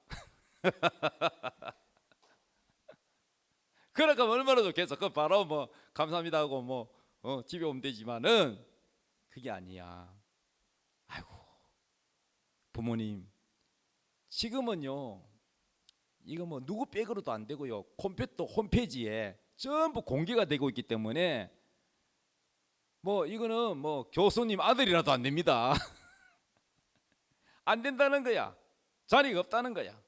그러니까 얼마나 좋겠어. 그 바로 뭐 감사합니다 하고 뭐 집에 오면 되지만은 그게 아니야. 아이고 부모님 지금은요 이거 뭐 누구 백으로도 안 되고요. 컴퓨터 홈페이지에 전부 공개가 되고 있기 때문에 뭐 이거는 뭐 교수님 아들이라도 안 됩니다. 안 된다는 거야. 자리가 없다는 거야.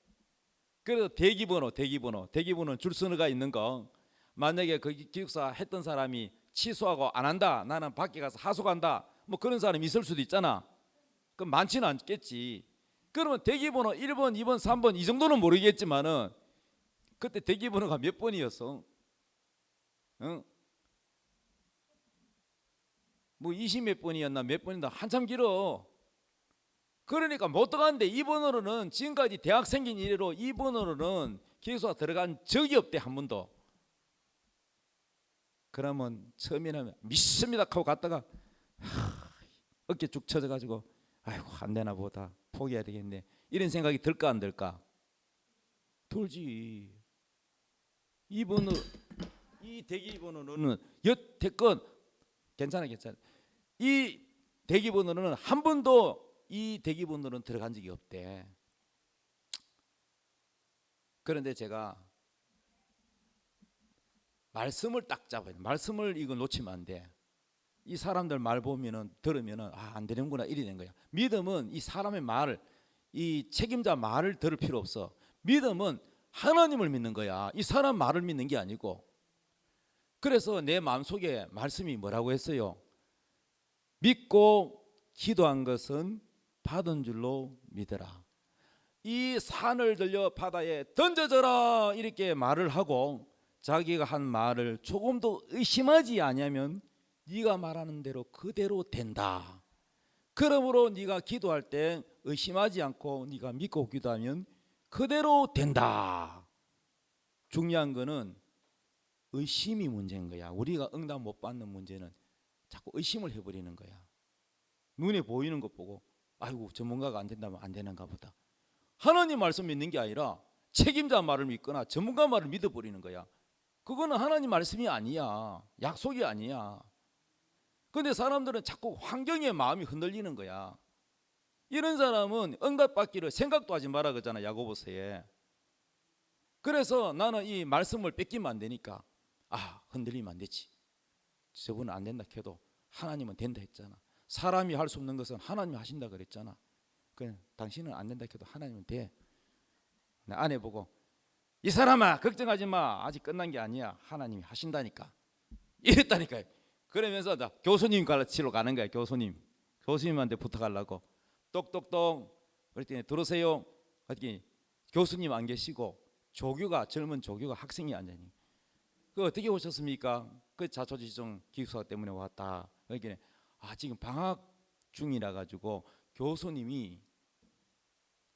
그래서 대기번호는 줄서가 있는 거. 만약에 그 기숙사 했던 사람이 취소하고 안 한다. 나는 밖에 가서 하소간다. 뭐 그런 사람이 있을 수도 있잖아. 그럼 많지는 않겠지. 그러면 대기번호 1번, 2번, 3번 이 정도는 모르겠지만은 그때 대기번호가 몇 번이었어? 응? 뭐 20 몇 번이었나 몇 번이나 한참 길어. 그러니까 못 들어갔는데 이 번호로는 지금까지 대학 생긴 이래로 이 번호로는 기숙사 들어간 적이 없대 한 번도. 그러면 처음에는 믿습니다 하고 갔다가 어깨 쭉 쳐져가지고 아이고 안 되나 보다 포기해야 되겠네 이런 생각이 들까 안 들까? 들지. 이 번호 이 대기 번호는 여태껏 괜찮아. 이 대기 번호는 한 번도 이 대기 번호는 들어간 적이 없대. 그런데 제가 말씀을 딱 잡아야 돼. 말씀을 이거 놓치면 안 돼. 이 사람들 말 보면은 들으면은 안 되는구나 이래 된 거야. 믿음은 이 사람의 말을 이 책임자 말을 들을 필요 없어. 믿음은 하나님을 믿는 거야. 이 사람 말을 믿는 게 아니고. 그래서 내 마음속에 말씀이 뭐라고 했어요? 믿고 기도한 것은 받은 줄로 믿어라. 이 산을 들려 바다에 던져져라 이렇게 말을 하고 자기가 한 말을 조금도 의심하지 않으면 네가 말하는 대로 그대로 된다. 그러므로 네가 기도할 때 의심하지 않고 네가 믿고 기도하면 그대로 된다. 중요한 거는 의심이 문제인 거야. 우리가 응답 못 받는 문제는 자꾸 의심을 해버리는 거야. 눈에 보이는 것 보고 아이고 전문가가 안 된다면 안 되는가 보다. 하나님 말씀 믿는 게 아니라 책임자 말을 믿거나 전문가 말을 믿어버리는 거야. 그거는 하나님 말씀이 아니야. 약속이 아니야. 근데 사람들은 자꾸 환경에 마음이 흔들리는 거야. 이런 사람은 응답받기를 생각도 하지 마라 그러잖아 야고보서에. 그래서 나는 이 말씀을 뺏기면 안 되니까 흔들리면 안 되지. 저분은 안 된다 해도 하나님은 된다 했잖아. 사람이 할 수 없는 것은 하나님이 하신다 그랬잖아. 그냥 당신은 안 된다 해도 하나님은 돼. 내 아내 보고 이 사람아 걱정하지 마. 아직 끝난 게 아니야. 하나님이 하신다니까. 이랬다니까요. 그러면서 교수님 가르치러 가는 거야. 교수님한테 부탁하려고 똑똑똑 그랬더니 들으세요. 그랬더니 교수님 안 계시고 젊은 조교가 학생이 앉아있니. 그 어떻게 오셨습니까? 그 자초지종 기숙사 때문에 왔다. 그러니까 지금 방학 중이라 가지고 교수님이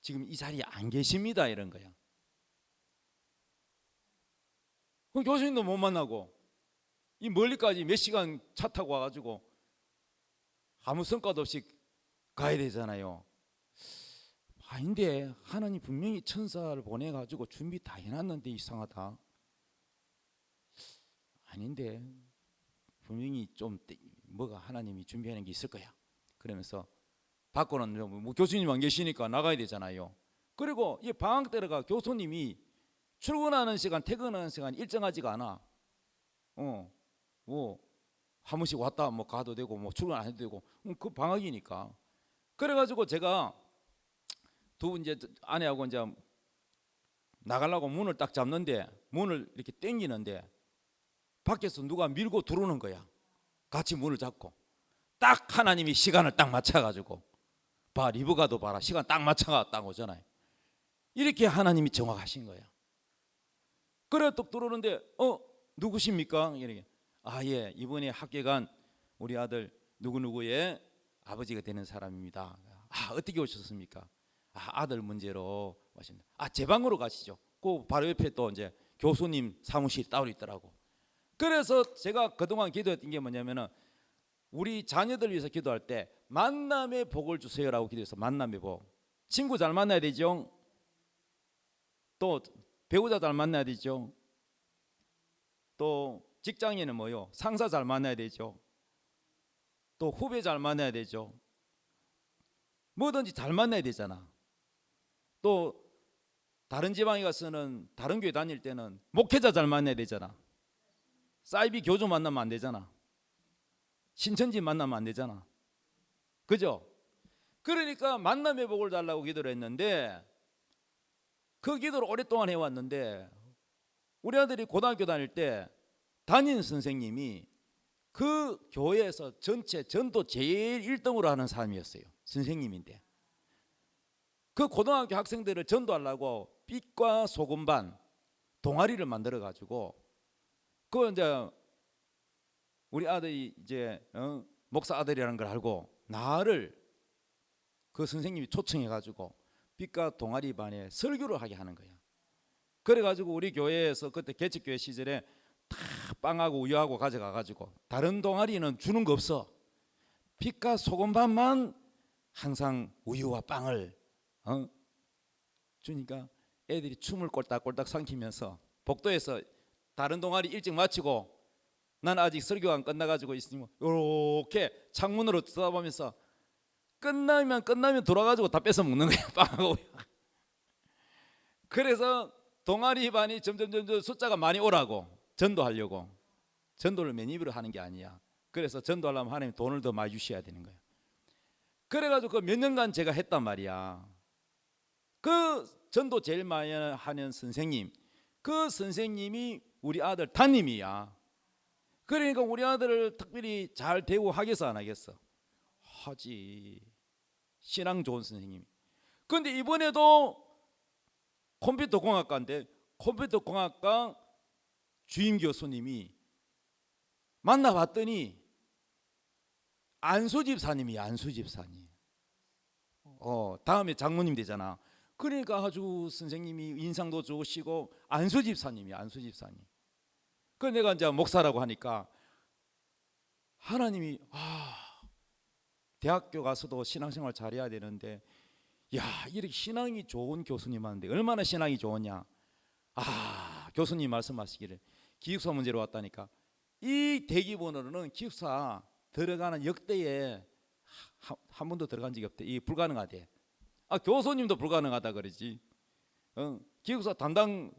지금 이 자리에 안 계십니다 이런 거야. 그 교수님도 못 만나고 이 멀리까지 몇 시간 차 타고 와가지고 아무 성과도 없이 가야 되잖아요. 아닌데 하나님 분명히 천사를 보내가지고 준비 다 해놨는데 이상하다. 아닌데 분명히 좀 뭐가 하나님이 준비하는 게 있을 거야. 그러면서 밖으로는 뭐 교수님 안 계시니까 나가야 되잖아요. 그리고 이 방학 때가 교수님이 출근하는 시간 퇴근하는 시간 일정하지가 않아. 뭐 한 번씩 왔다 뭐 가도 되고 뭐 출근 안 해도 되고 그 방학이니까. 그래가지고 제가 이제 아내하고 이제 나가려고 문을 딱 잡는데 문을 이렇게 당기는데 밖에서 누가 밀고 들어오는 거야. 같이 문을 잡고 딱 하나님이 시간을 딱 맞춰가지고 리브가도 봐라 시간 딱 맞춰가 딱 오잖아요. 이렇게 하나님이 정확하신 거야. 그래 또 들어오는데 누구십니까? 이렇게 예 이번에 학교 간 우리 아들 누구누구의 아버지가 되는 사람입니다. 어떻게 오셨습니까? 아들 문제로 하십니다. 제 방으로 가시죠. 그 바로 옆에 또 이제 교수님 사무실이 따로 있더라고. 그래서 제가 그동안 기도했던 게 뭐냐면은 우리 자녀들 위해서 기도할 때 만남의 복을 주세요라고 기도해서 만남의 복. 친구 잘 만나야 되죠. 또 배우자 잘 만나야 되죠. 또 직장인은 뭐요? 상사 잘 만나야 되죠. 또 후배 잘 만나야 되죠. 뭐든지 잘 만나야 되잖아. 또 다른 지방에 가서는 다른 교회 다닐 때는 목회자 잘 만나야 되잖아. 사이비 교주 만나면 안 되잖아. 신천지 만나면 안 되잖아. 그죠? 그러니까 만남의 복을 달라고 기도를 했는데 그 기도를 오랫동안 해왔는데 우리 아들이 고등학교 다닐 때 담임 선생님이 그 교회에서 전체 전도 제일 1등으로 하는 사람이었어요. 선생님인데 그 고등학교 학생들을 전도하려고 빛과 소금반 동아리를 만들어 가지고 그 이제 우리 아들이 이제 목사 아들이라는 걸 알고 나를 그 선생님이 초청해 가지고 빛과 동아리 반에 설교를 하게 하는 거야. 그래 가지고 우리 교회에서 그때 개척교회 시절에 다 빵하고 우유하고 가져가 가지고 다른 동아리는 주는 거 없어. 빛과 소금반만 항상 우유와 빵을 주니까 애들이 춤을 꼴딱꼴딱 삼키면서 복도에서 다른 동아리 일찍 마치고 난 아직 설교가 안 끝나가지고 있으니 이렇게 창문으로 쳐다보면서 끝나면 돌아가지고 다 뺏어 먹는 거야. 빵하고. 그래서 동아리 반이 점점 숫자가 많이 오라고 전도하려고. 전도를 맨입으로 하는 게 아니야. 그래서 전도하려면 하나님 돈을 더 많이 주셔야 되는 거야. 그래가지고 그 몇 년간 제가 했단 말이야. 그 전도 제일 많이 하는 선생님, 그 선생님이 우리 아들 담임이야. 그러니까 우리 아들을 특별히 잘 대우하겠어 안 하겠어? 하지. 신앙 좋은 선생님이. 그런데 이번에도 컴퓨터 공학과인데 컴퓨터 공학과 주임 교수님이 만나봤더니 안수 집사님이야. 안수 집사님. 다음에 장모님 되잖아. 그러니까 아주 선생님이 인상도 좋으시고 안수 집사님이야. 안수 집사님. 그 내가 이제 목사라고 하니까 하나님이 대학교 가서도 신앙생활 잘해야 되는데 이렇게 신앙이 좋은 교수님한테 얼마나 신앙이 좋으냐. 교수님 말씀하시기를 기숙사 문제로 왔다니까 이 대기번호로는 기숙사 들어가는 역대에 한 번도 들어간 적이 없대. 이게 불가능하대. 교수님도 불가능하다 그러지. 기숙사 담당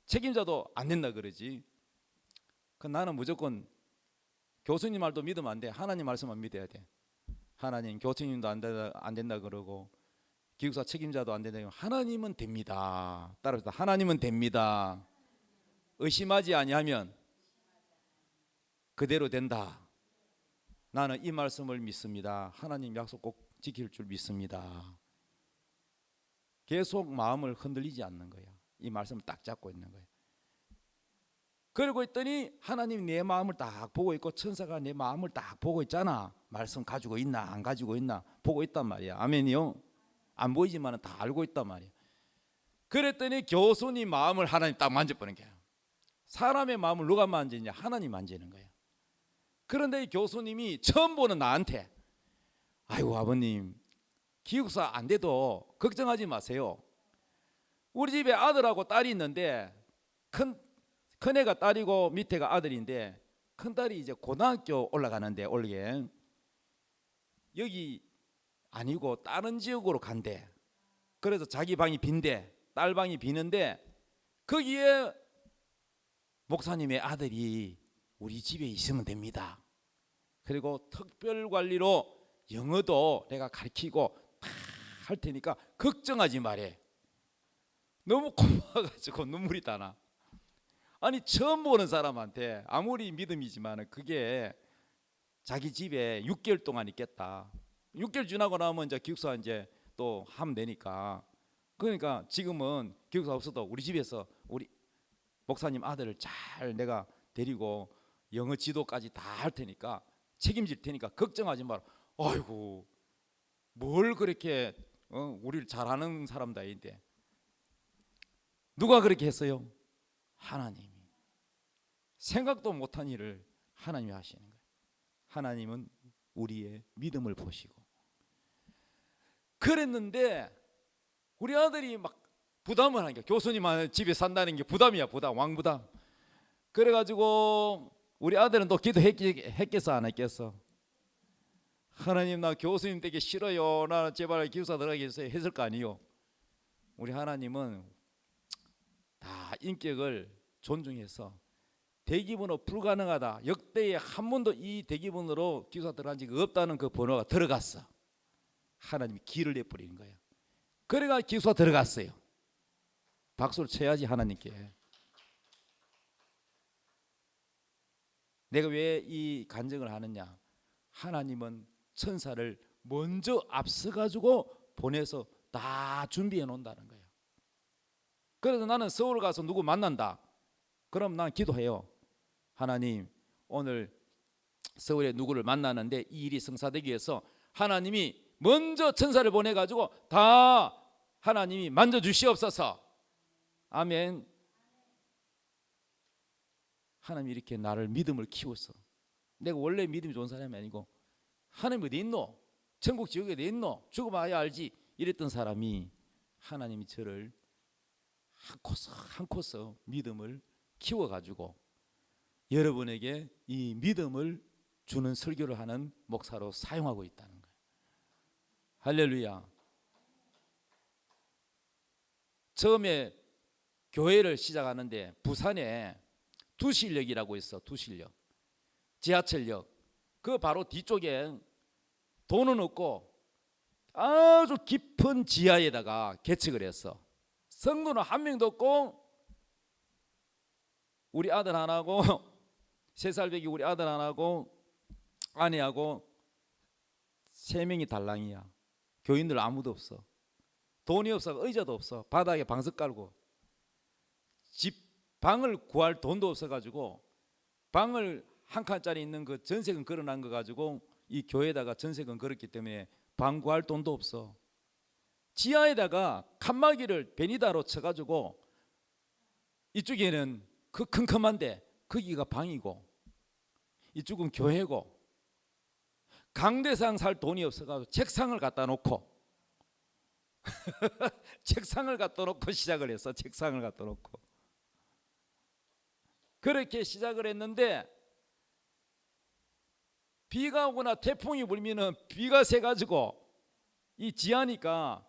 책임자도 안 된다 그러지. 나는 무조건 교수님 말도 믿으면 안 돼. 하나님 말씀만 믿어야 돼. 하나님 교수님도 안 된다 그러고 기숙사 책임자도 안 된다. 하나님은 됩니다. 따라서 하나님은 됩니다. 의심하지 아니하면 그대로 된다. 나는 이 말씀을 믿습니다. 하나님 약속 꼭 지킬 줄 믿습니다. 계속 마음을 흔들리지 않는 거야. 이 말씀을 딱 잡고 있는 거야. 그러고 있더니 하나님이 내 마음을 딱 보고 있고 천사가 내 마음을 딱 보고 있잖아. 말씀 가지고 있나 안 가지고 있나 보고 있단 말이야. 아멘이요. 안 보이지만 다 알고 있단 말이야. 그랬더니 교수님 마음을 하나님 딱 만져보는 거야. 사람의 마음을 누가 만지냐? 하나님 만지는 거야. 그런데 이 교수님이 처음 보는 나한테 아이고 아버님 기숙사 안 돼도 걱정하지 마세요. 우리 집에 아들하고 딸이 있는데 큰애가 딸이고 밑에가 아들인데 큰딸이 이제 고등학교 올라가는데 올게 여기 아니고 다른 지역으로 간대. 그래서 자기 방이 빈대. 딸 방이 비는데 거기에 목사님의 아들이 우리 집에 있으면 됩니다. 그리고 특별관리로 영어도 내가 가르치고 다 할 테니까 걱정하지 말해. 너무 고마워가지고 눈물이 다 나. 아니 처음 보는 사람한테 아무리 믿음이지만 그게 자기 집에 6개월 동안 있겠다. 6개월 지나고 나면 이제 기숙사 이제 또 하면 되니까. 그러니까 지금은 기숙사 없어도 우리 집에서 우리 목사님 아들을 잘 내가 데리고 영어 지도까지 다 할 테니까 책임질 테니까 걱정하지 마라. 아이고 뭘 그렇게 우리를 잘 아는 사람도 아닌데 누가 그렇게 했어요? 하나님이. 생각도 못한 일을 하나님이 하시는 거예요. 하나님은 우리의 믿음을 보시고. 그랬는데 우리 아들이 막 부담을 하니까, 교수님 집에 산다는 게 부담이야, 부담, 왕부담. 그래가지고 우리 아들은 또 기도했겠어 안 했겠어? 하나님, 나 교수님 되기 싫어요, 나 제발 기숙사 들어가게 해주세요 했을 거 아니요. 우리 하나님은 다 인격을 존중해서 대기번호 불가능하다, 역대에 한 번도 이 대기번호로 기숙사 들어간 적이 없다는 그 번호가 들어갔어. 하나님이 길을 내버리는 거예요. 그래가 기숙사 들어갔어요. 박수를 쳐야지 하나님께. 내가 왜 이 간증을 하느냐? 하나님은 천사를 먼저 앞서가지고 보내서 다 준비해 놓는다는 거예요. 그래서 나는 서울 가서 누구 만난다, 그럼 난 기도해요. 하나님, 오늘 서울에 누구를 만나는데 이 일이 성사되기 위해서 하나님이 먼저 천사를 보내가지고 다 하나님이 만져주시옵소서. 아멘. 하나님이 이렇게 나를 믿음을 키웠어. 내가 원래 믿음이 좋은 사람이 아니고, 하나님 어디 있노? 천국 지옥에 어디 있노? 죽어봐야 알지. 이랬던 사람이 하나님이 저를 한 코스 믿음을 키워가지고 여러분에게 이 믿음을 주는 설교를 하는 목사로 사용하고 있다는 거예요. 할렐루야. 처음에 교회를 시작하는데 부산에 두실역이라고 있어. 두실역, 지하철역. 그 바로 뒤쪽에 돈은 없고 아주 깊은 지하에다가 개척을 했어. 성도는 한 명도 없고 우리 아들 하나고 3살 배기 우리 아들 하나고 아내하고 3명이 달랑이야. 교인들 아무도 없어. 돈이 없어. 의자도 없어. 바닥에 방석 깔고. 집 방을 구할 돈도 없어가지고 방을 한 칸짜리 있는 그 전세금 걸어놓은 거 가지고 이 교회에다가 전세금 걸었기 때문에 방 구할 돈도 없어. 지하에다가 칸막이를 베니다로 쳐가지고 이쪽에는 그 컴컴한데 거기가 방이고 이쪽은 교회고, 강대상 살 돈이 없어가지고 책상을 갖다 놓고 책상을 갖다 놓고 시작을 했어. 책상을 갖다 놓고 그렇게 시작을 했는데, 비가 오거나 태풍이 불면은 비가 새가지고 이 지하니까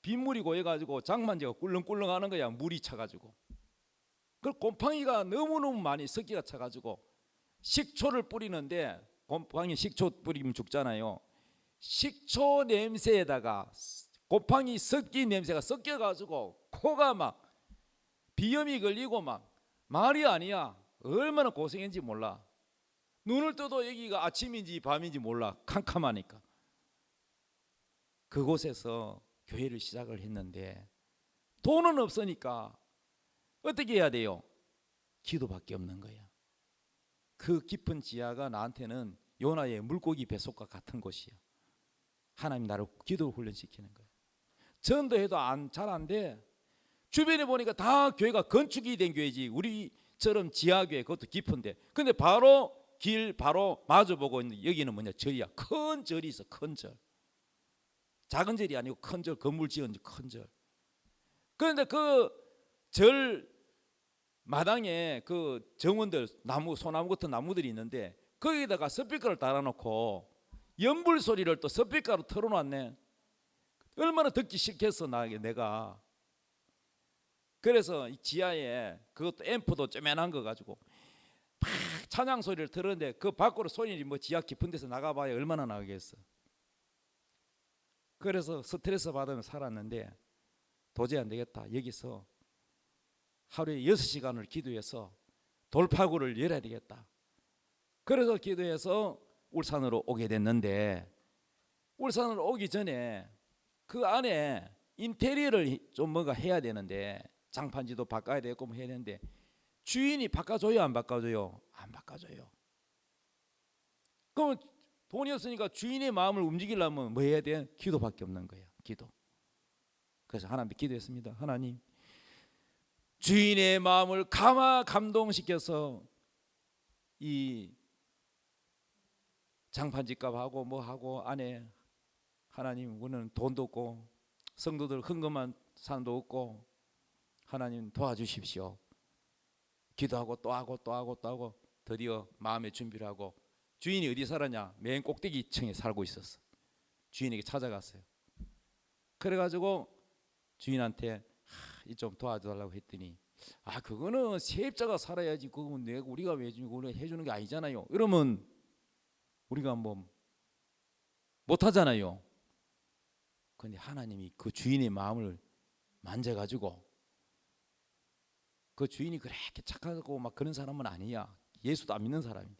빗물이 고여가지고 장만지가 꿀렁꿀렁하는 거야. 물이 차가지고. 그 곰팡이가 너무너무 많이 습기가 차가지고 식초를 뿌리는데, 곰팡이 식초 뿌리면 죽잖아요. 식초 냄새에다가 곰팡이 습기 냄새가 섞여가지고 코가 막 비염이 걸리고 막 말이 아니야. 얼마나 고생했는지 몰라. 눈을 떠도 여기가 아침인지 밤인지 몰라. 캄캄하니까. 그곳에서 교회를 시작을 했는데 돈은 없으니까 어떻게 해야 돼요? 기도밖에 없는 거야. 그 깊은 지하가 나한테는 요나의 물고기 뱃속과 같은 곳이야. 하나님 나를 기도 훈련시키는 거야. 전도해도 잘 안 돼. 주변에 보니까 다 교회가 건축이 된 교회지, 우리처럼 지하교회, 그것도 깊은데. 근데 바로 길 바로 마주보고 있는 여기는 뭐냐? 절이야. 큰 절이 있어. 큰 절. 작은 절이 아니고 큰 절, 건물 지은 큰 절. 그런데 그 절 마당에 그 정원들, 나무, 소나무 같은 나무들이 있는데 거기다가 스피커를 달아놓고 연불 소리를 또 스피커로 틀어놨네. 얼마나 듣기 싫겠어 내가. 그래서 이 지하에 그것도 앰프도 쪼매난 거 가지고 막 찬양 소리를 들었는데 그 밖으로 소리 뭐 지하 깊은 데서 나가봐야 얼마나 나가겠어. 그래서 스트레스 받으면 살았는데 도저히 안 되겠다. 여기서 하루에 6시간을 기도해서 돌파구를 열어야 되겠다. 그래서 기도해서 울산으로 오게 됐는데, 울산으로 오기 전에 그 안에 인테리어를 좀 뭔가 해야 되는데, 장판지도 바꿔야 되고 뭐 해야 되는데 주인이 바꿔줘요 안 바꿔줘요? 안 바꿔줘요. 그럼 돈이 없으니까 주인의 마음을 움직이려면 뭐 해야 돼? 기도밖에 없는 거야. 기도. 그래서 하나님께 기도했습니다. 하나님, 주인의 마음을 감동시켜서 이 장판집값하고 뭐하고 안에 하나님, 우리는 돈도 없고 성도들 헌금한 사람도 없고 하나님 도와주십시오. 기도하고 또 하고 또 하고 또 하고 드디어 마음의 준비를 하고, 주인이 어디 살았냐? 맨 꼭대기층에 살고 있었어. 주인에게 찾아갔어요. 그래가지고 주인한테 이 좀 도와달라고 했더니, 그거는 세입자가 살아야지, 그건 내가 우리가 왜 해주는 게 아니잖아요. 이러면 우리가 뭐 못하잖아요. 근데 하나님이 그 주인의 마음을 만져가지고, 그 주인이 그렇게 착하고 막 그런 사람은 아니야. 예수도 안 믿는 사람이야.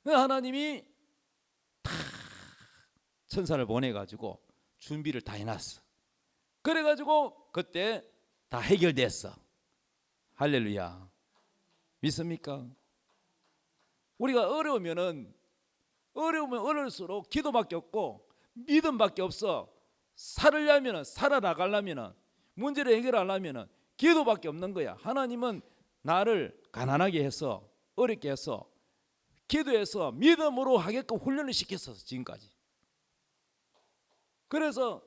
하나님이 다 천사를 보내가지고 준비를 다 해놨어. 그래가지고 그때 다 해결됐어. 할렐루야. 믿습니까? 우리가 어려우면 어려울수록 기도밖에 없고 믿음밖에 없어. 살아나가려면, 문제를 해결하려면 기도밖에 없는 거야. 하나님은 나를 가난하게 해서, 어렵게 해서, 기도해서 믿음으로 하게끔 훈련을 시켰어, 지금까지. 그래서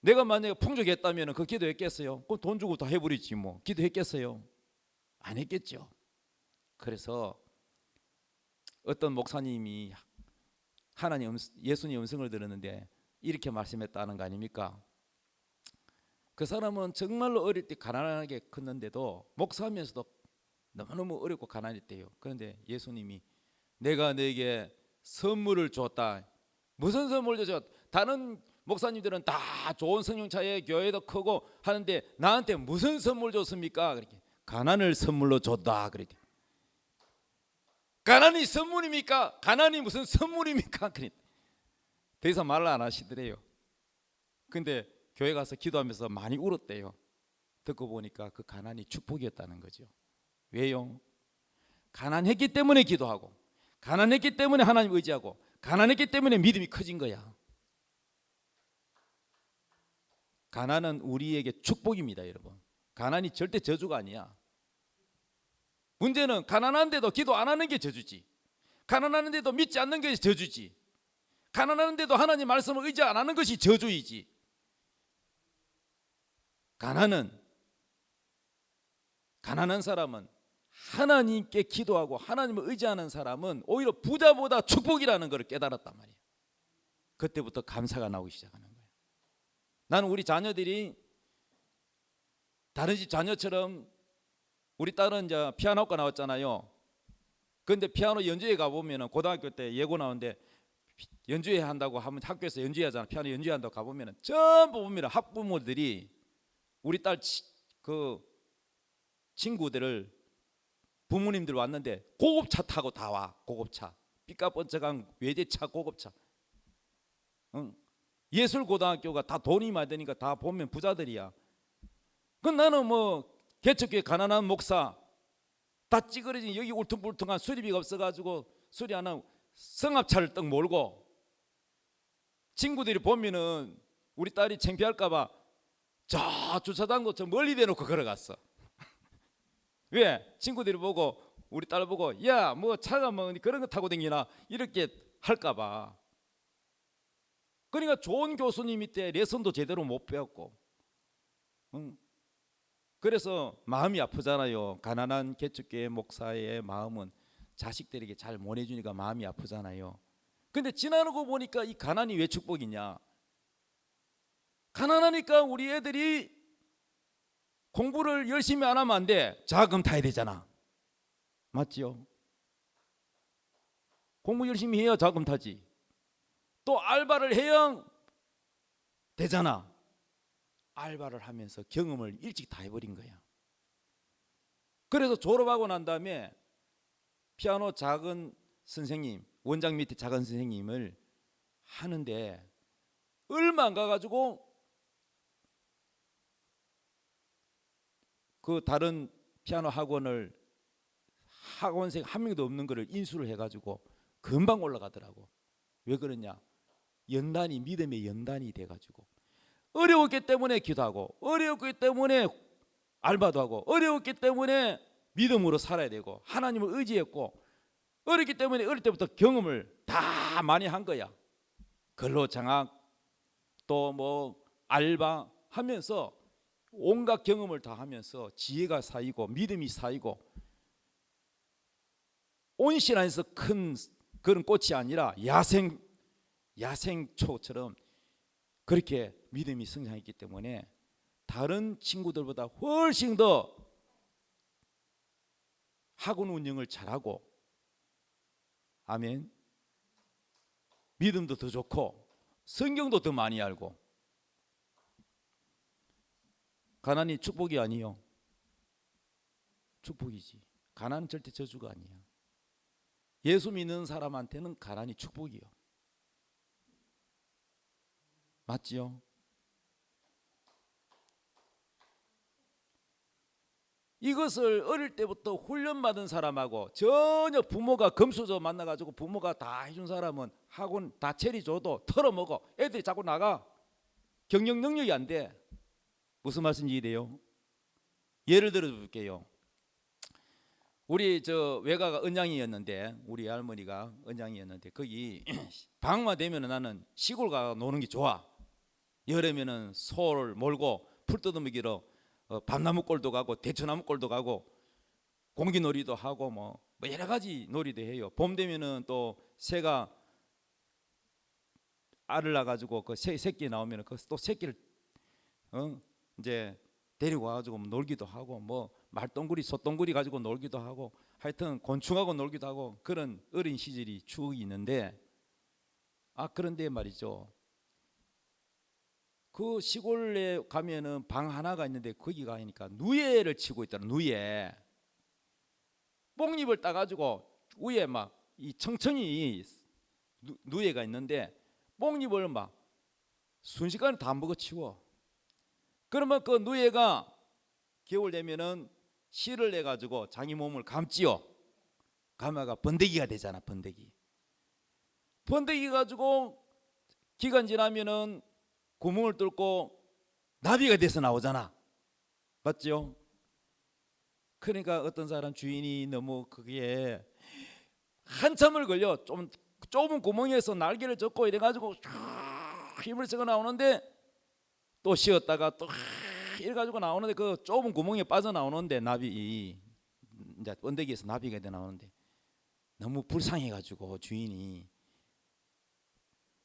내가 만약에 풍족했다면 그 기도했겠어요? 그럼 돈 주고 다 해버리지 뭐. 기도했겠어요? 안 했겠죠. 그래서 어떤 목사님이 예수님 음성을 들었는데 이렇게 말씀했다는 거 아닙니까? 그 사람은 정말로 어릴 때 가난하게 컸는데도 목사하면서도 너무너무 어렵고 가난했대요. 그런데 예수님이 내가 너에게 선물을 줬다. 무슨 선물을 줬다? 다른 목사님들은 다 좋은 성령차에 교회도 크고 하는데 나한테 무슨 선물 줬습니까? 그렇게 가난을 선물로 줬다. 그랬대. 가난이 선물입니까? 가난이 무슨 선물입니까? 그랬대. 더 이상 말을 안 하시더래요. 근데 교회 가서 기도하면서 많이 울었대요. 듣고 보니까 그 가난이 축복이었다는 거죠. 왜요? 가난했기 때문에 기도하고, 가난했기 때문에 하나님 의지하고, 가난했기 때문에 믿음이 커진 거야. 가난은 우리에게 축복입니다, 여러분. 가난이 절대 저주가 아니야. 문제는 가난한데도 기도 안 하는 게 저주지. 가난한데도 믿지 않는 것이 저주지. 가난한데도 하나님 말씀을 의지 안 하는 것이 저주이지. 가난한 사람은, 하나님께 기도하고 하나님을 의지하는 사람은 오히려 부자보다 축복이라는 것을 깨달았단 말이에요. 그때부터 감사가 나오기 시작하는 거예요. 나는 우리 자녀들이 다른 집 자녀처럼, 우리 딸은 이제 피아노과 나왔잖아요. 그런데 피아노 연주회 가보면, 고등학교 때 예고 나오는데 연주회 한다고 하면 학교에서 연주회 하잖아. 피아노 연주회 한다고 가보면 전부 보면 학부모들이 우리 딸 그 친구들을, 부모님들 왔는데 고급차 타고 다 와. 고급차, 삐까뻔쩍한 외제차, 고급차. 예술고등학교가 다 돈이 많이 드니까 다 보면 부자들이야. 그럼 나는 뭐 개척교회 가난한 목사, 다 찌그러진 여기 울퉁불퉁한 수리비가 없어가지고 수리 안 하고 성합차를 떡 몰고, 친구들이 보면은 우리 딸이 창피할까봐 저 주차장도 저 멀리 대놓고 걸어갔어. 왜? 친구들이 보고, 우리 딸 보고, 야, 뭐 차가 뭐 그런 거 타고 다니나 이렇게 할까봐. 그러니까 좋은 교수님 밑에 레슨도 제대로 못 배웠고, 그래서 마음이 아프잖아요. 가난한 개척교회 목사의 마음은 자식들에게 잘 못 해주니까 마음이 아프잖아요. 근데 지나고 보니까 이 가난이 왜 축복이냐? 가난하니까 우리 애들이 공부를 열심히 안 하면 안 돼. 자금 타야 되잖아. 맞지요? 공부 열심히 해야 자금 타지. 또 알바를 해야 되잖아. 알바를 하면서 경험을 일찍 다 해버린 거야. 그래서 졸업하고 난 다음에 피아노 작은 선생님, 원장 밑에 작은 선생님을 하는데 얼마 안 가가지고 그 다른 피아노 학원을, 학원생 한 명도 없는 거를 인수를 해가지고 금방 올라가더라고. 왜 그러냐? 연단이, 믿음의 연단이 돼가지고 어려웠기 때문에 기도하고, 어려웠기 때문에 알바도 하고, 어려웠기 때문에 믿음으로 살아야 되고, 하나님을 의지했고, 어렸기 때문에 어릴 때부터 경험을 다 많이 한 거야. 근로장학 또 뭐 알바 하면서 온갖 경험을 다 하면서 지혜가 쌓이고 믿음이 쌓이고, 온실 안에서 큰 그런 꽃이 아니라 야생초처럼 그렇게 믿음이 성장했기 때문에 다른 친구들보다 훨씬 더 학원 운영을 잘하고, 아멘, 믿음도 더 좋고 성경도 더 많이 알고. 가난이 축복이 아니요, 축복이지. 가난은 절대 저주가 아니야. 예수 믿는 사람한테는 가난이 축복이요. 맞지요? 이것을 어릴 때부터 훈련받은 사람하고 전혀 부모가 금수저 만나가지고 부모가 다 해준 사람은 학원 다 체리 줘도 털어먹어. 애들이 자꾸 나가. 경영 능력이 안 돼. 무슨 말씀인지 이해돼요? 예를 들어 볼게요. 우리 저 외가가 은양이었는데, 우리 할머니가 은양이었는데, 거기 방학만 되면 나는 시골 가 노는 게 좋아. 여름에는 소를 몰고 풀 뜯어먹이러 밤나무골도 가고 대추나무골도 가고 공기놀이도 하고 뭐 여러 가지 놀이도 해요. 봄 되면은 또 새가 알을 낳아가지고 그 새끼 나오면 또 새끼를 이제 데리고 와가지고 놀기도 하고, 뭐 말똥구리 소똥구리 가지고 놀기도 하고, 하여튼 곤충하고 놀기도 하고, 그런 어린 시절이 추억이 있는데, 그런데 말이죠, 그 시골에 가면은 방 하나가 있는데 거기 가니까 누에를 치고 있더라. 누에 뽕잎을 따가지고 위에 막 이 청청이 누에가 있는데 뽕잎을 막 순식간에 다 먹어치워. 그러면 그 누에가 겨울 되면은 실을 내 가지고 자기 몸을 감지요. 감아가 번데기가 되잖아. 번데기 가지고 기간 지나면은 구멍을 뚫고 나비가 돼서 나오잖아. 맞죠? 그러니까 어떤 사람 주인이 너무 그게 한참을 걸려. 좀 좁은 구멍에서 날개를 젓고 이래가지고 힘을 쓰고 나오는데, 또 쉬었다가 또 이래가지고 나오는데, 그 좁은 구멍에 빠져나오는데 나비, 이제 번데기에서 나비가 돼 나오는데, 너무 불쌍해가지고 주인이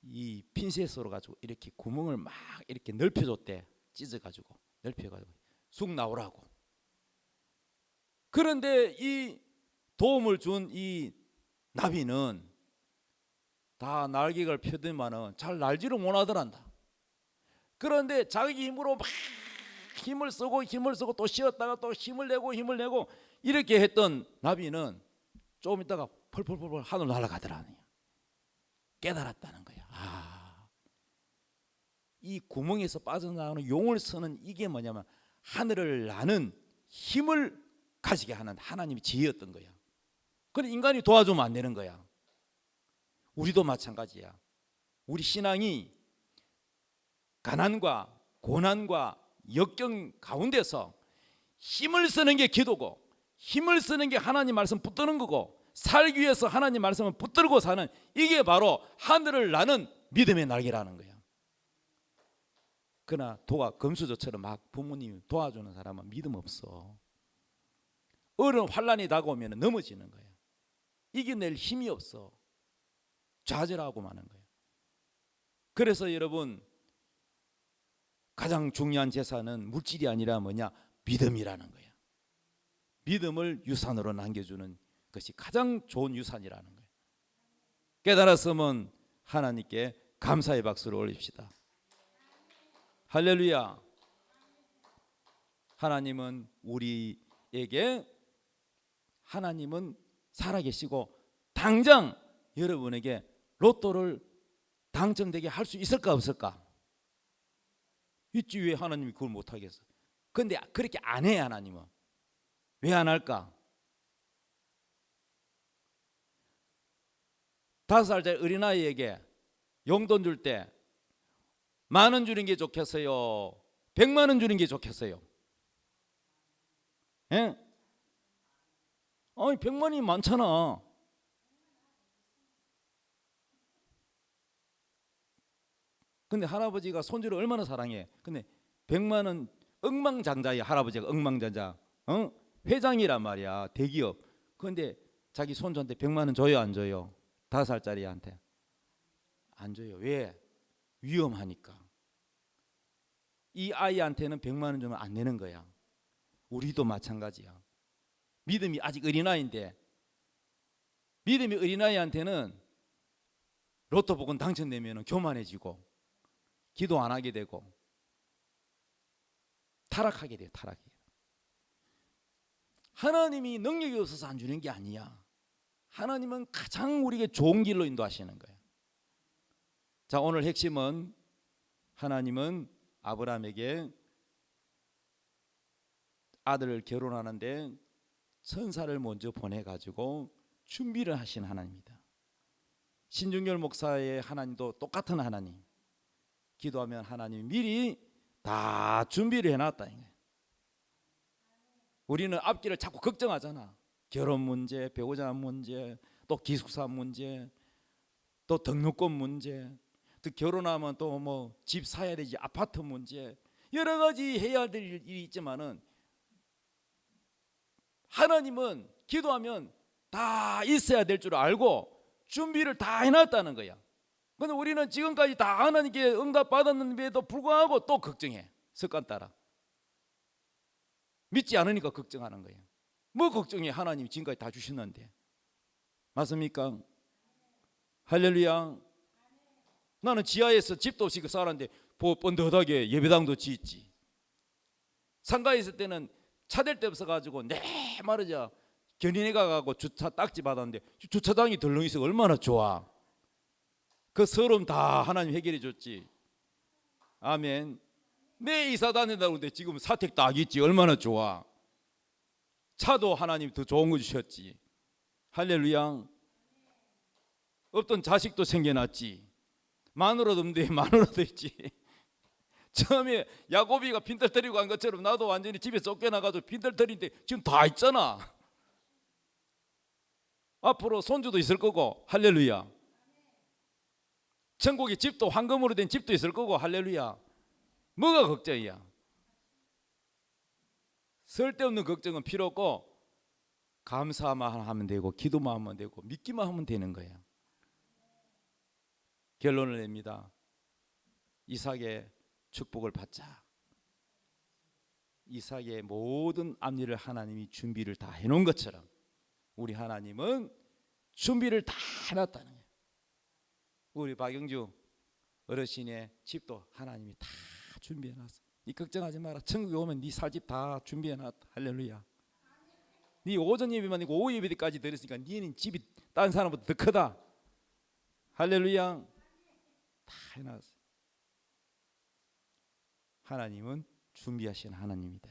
이 핀셋으로 가지고 이렇게 구멍을 막 이렇게 넓혀줬대. 찢어가지고 넓혀가지고 쑥 나오라고. 그런데 이 도움을 준 이 나비는 다 날개를 펴더만은 잘 날지를 못하더란다. 그런데 자기 힘으로 막 힘을 쓰고 또 쉬었다가 또 힘을 내고 이렇게 했던 나비는 조금 있다가 펄펄펄 하늘 날아가더라니. 깨달았다는 거야. 이 구멍에서 빠져나오는 용을 쓰는 이게 뭐냐면 하늘을 나는 힘을 가지게 하는 하나님의 지혜였던 거야. 그런데 인간이 도와주면 안 되는 거야. 우리도 마찬가지야. 우리 신앙이 가난과 고난과 역경 가운데서 힘을 쓰는 게 기도고, 힘을 쓰는 게 하나님 말씀 붙드는 거고, 살기 위해서 하나님 말씀을 붙들고 사는, 이게 바로 하늘을 나는 믿음의 날개라는 거야. 그러나 금수저처럼 막 부모님이 도와주는 사람은 믿음 없어. 어려운 환란이 다가오면 넘어지는 거야. 이겨낼 힘이 없어. 좌절하고 마는 거야. 그래서 여러분, 가장 중요한 재산은 물질이 아니라 뭐냐? 믿음이라는 거야. 믿음을 유산으로 남겨주는 것이 가장 좋은 유산이라는 거예요. 깨달았으면 하나님께 감사의 박수를 올립시다. 할렐루야. 하나님은 우리에게, 하나님은 살아계시고 당장 여러분에게 로또를 당첨되게 할 수 있을까 없을까? 있지. 왜 하나님이 그걸 못하겠어? 그런데 그렇게 안 해. 하나님은 왜 안 할까? 5살짜리 어린아이에게 용돈 줄 때 10,000원 주는 게 좋겠어요? 100만 원 주는 게 좋겠어요? 예? 아니 100만 원이 많잖아. 근데 할아버지가 손주를 얼마나 사랑해. 근데 100만 원 억망장자야. 할아버지가 억망장자. 회장이란 말이야. 대기업. 그런데 자기 손주한테 100만 원 줘요 안 줘요? 5살짜리한테 안 줘요. 왜? 위험하니까. 이 아이한테는 100만 원 주면 안 되는 거야. 우리도 마찬가지야. 믿음이 아직 어린아이인데, 믿음이 어린아이한테는 로또 복권 당첨되면 교만해지고 기도 안 하게 되고 타락하게 돼요. 타락해. 하나님이 능력이 없어서 안 주는 게 아니야. 하나님은 가장 우리에게 좋은 길로 인도하시는 거예요. 자, 오늘 핵심은 하나님은 아브라함에게 아들을 결혼하는데 천사를 먼저 보내가지고 준비를 하신 하나님입니다. 신중열 목사의 하나님도 똑같은 하나님. 기도하면 하나님이 미리 다 준비를 해놨다. 우리는 앞길을 자꾸 걱정하잖아. 결혼 문제, 배우자 문제, 또 기숙사 문제, 또 등록금 문제, 또 결혼하면 또 뭐 집 사야 되지, 아파트 문제, 여러 가지 해야 될 일이 있지만은 하나님은 기도하면 다 있어야 될 줄 알고 준비를 다 해놨다는 거야. 근데 우리는 지금까지 다 하나님께 응답받았는데도 불구하고 또 걱정해. 습관 따라. 믿지 않으니까 걱정하는 거예요. 뭐 걱정해? 하나님이 지금까지 다 주셨는데. 맞습니까? 할렐루야. 나는 지하에서 집도 없이 살았는데 번듯하게 예배당도 짓지. 상가에 있을 때는 차 댈 데 없어가지고 내 말이자 견인해 가고 주차 딱지 받았는데 주차장이 덜렁 있어 얼마나 좋아. 그 서름 다 하나님 해결해 줬지. 아멘. 내 이사 다닌다고 하는데 지금 사택 딱 있지. 얼마나 좋아. 차도 하나님 더 좋은 거 주셨지. 할렐루야. 없던 자식도 생겨났지. 마누라도 없는데 마누라도 있지. 처음에 야곱이가 빈털터리고 한 것처럼 나도 완전히 집에 쫓겨나가지고 빈털터리인데 지금 다 있잖아. 앞으로 손주도 있을 거고. 할렐루야. 천국에 집도 황금으로 된 집도 있을 거고. 할렐루야. 뭐가 걱정이야? 쓸데없는 걱정은 필요 없고 감사만 하면 되고 기도만 하면 되고 믿기만 하면 되는 거야. 결론을 냅니다. 이삭의 축복을 받자. 이삭의 모든 앞일을 하나님이 준비를 다 해놓은 것처럼 우리 하나님은 준비를 다 해놨다는 거예요. 우리 박영주 어르신의 집도 하나님이 다 준비해놨어. 니 걱정하지 마라. 천국에 오면 니 살 집 다 준비해놨다. 할렐루야. 니 오전 예배만 아니고 오후 예배까지 들었으니까 니는 집이 다른 사람보다 더 크다. 할렐루야. 다 해놨어. 하나님은 준비하신 하나님이다.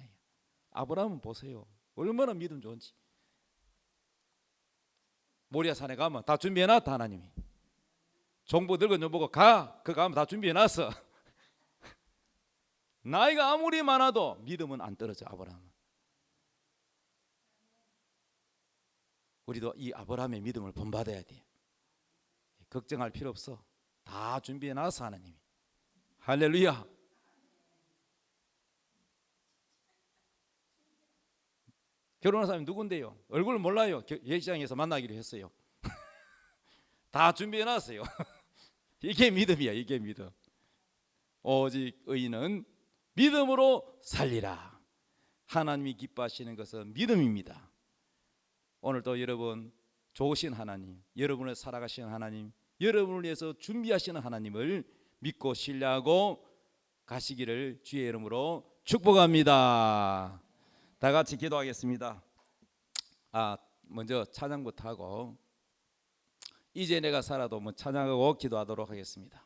아브라함은 보세요. 얼마나 믿음 좋은지. 모리아산에 가면 다 준비해놨다. 하나님이. 종보 늙은 여보고 가. 그 가면 다 준비해놨어. 나이가 아무리 많아도 믿음은 안 떨어져. 아브라함은. 우리도 이 아브라함의 믿음을 본받아야 돼. 걱정할 필요 없어. 다 준비해놨어. 하나님이. 할렐루야. 결혼한 사람이 누군데요? 얼굴을 몰라요. 예식장에서 만나기로 했어요. 다 준비해놨어요. 이게 믿음이야. 이게 믿음. 오직 의인은 믿음으로 살리라. 하나님이 기뻐하시는 것은 믿음입니다. 오늘도 여러분 좋으신 하나님, 여러분을 살아가시는 하나님, 여러분을 위해서 준비하시는 하나님을 믿고 신뢰하고 가시기를 주의 이름으로 축복합니다. 다 같이 기도하겠습니다. 먼저 찬양부터 하고 이제 내가 살아도 찬양하고 기도하도록 하겠습니다.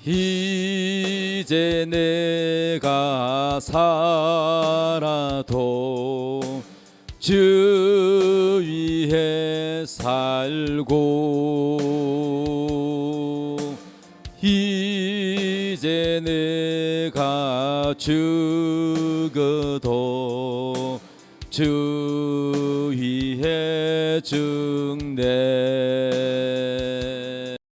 이제 내가 살아도 주 위에 살고 이제 내가 죽어도 주 위에 죽네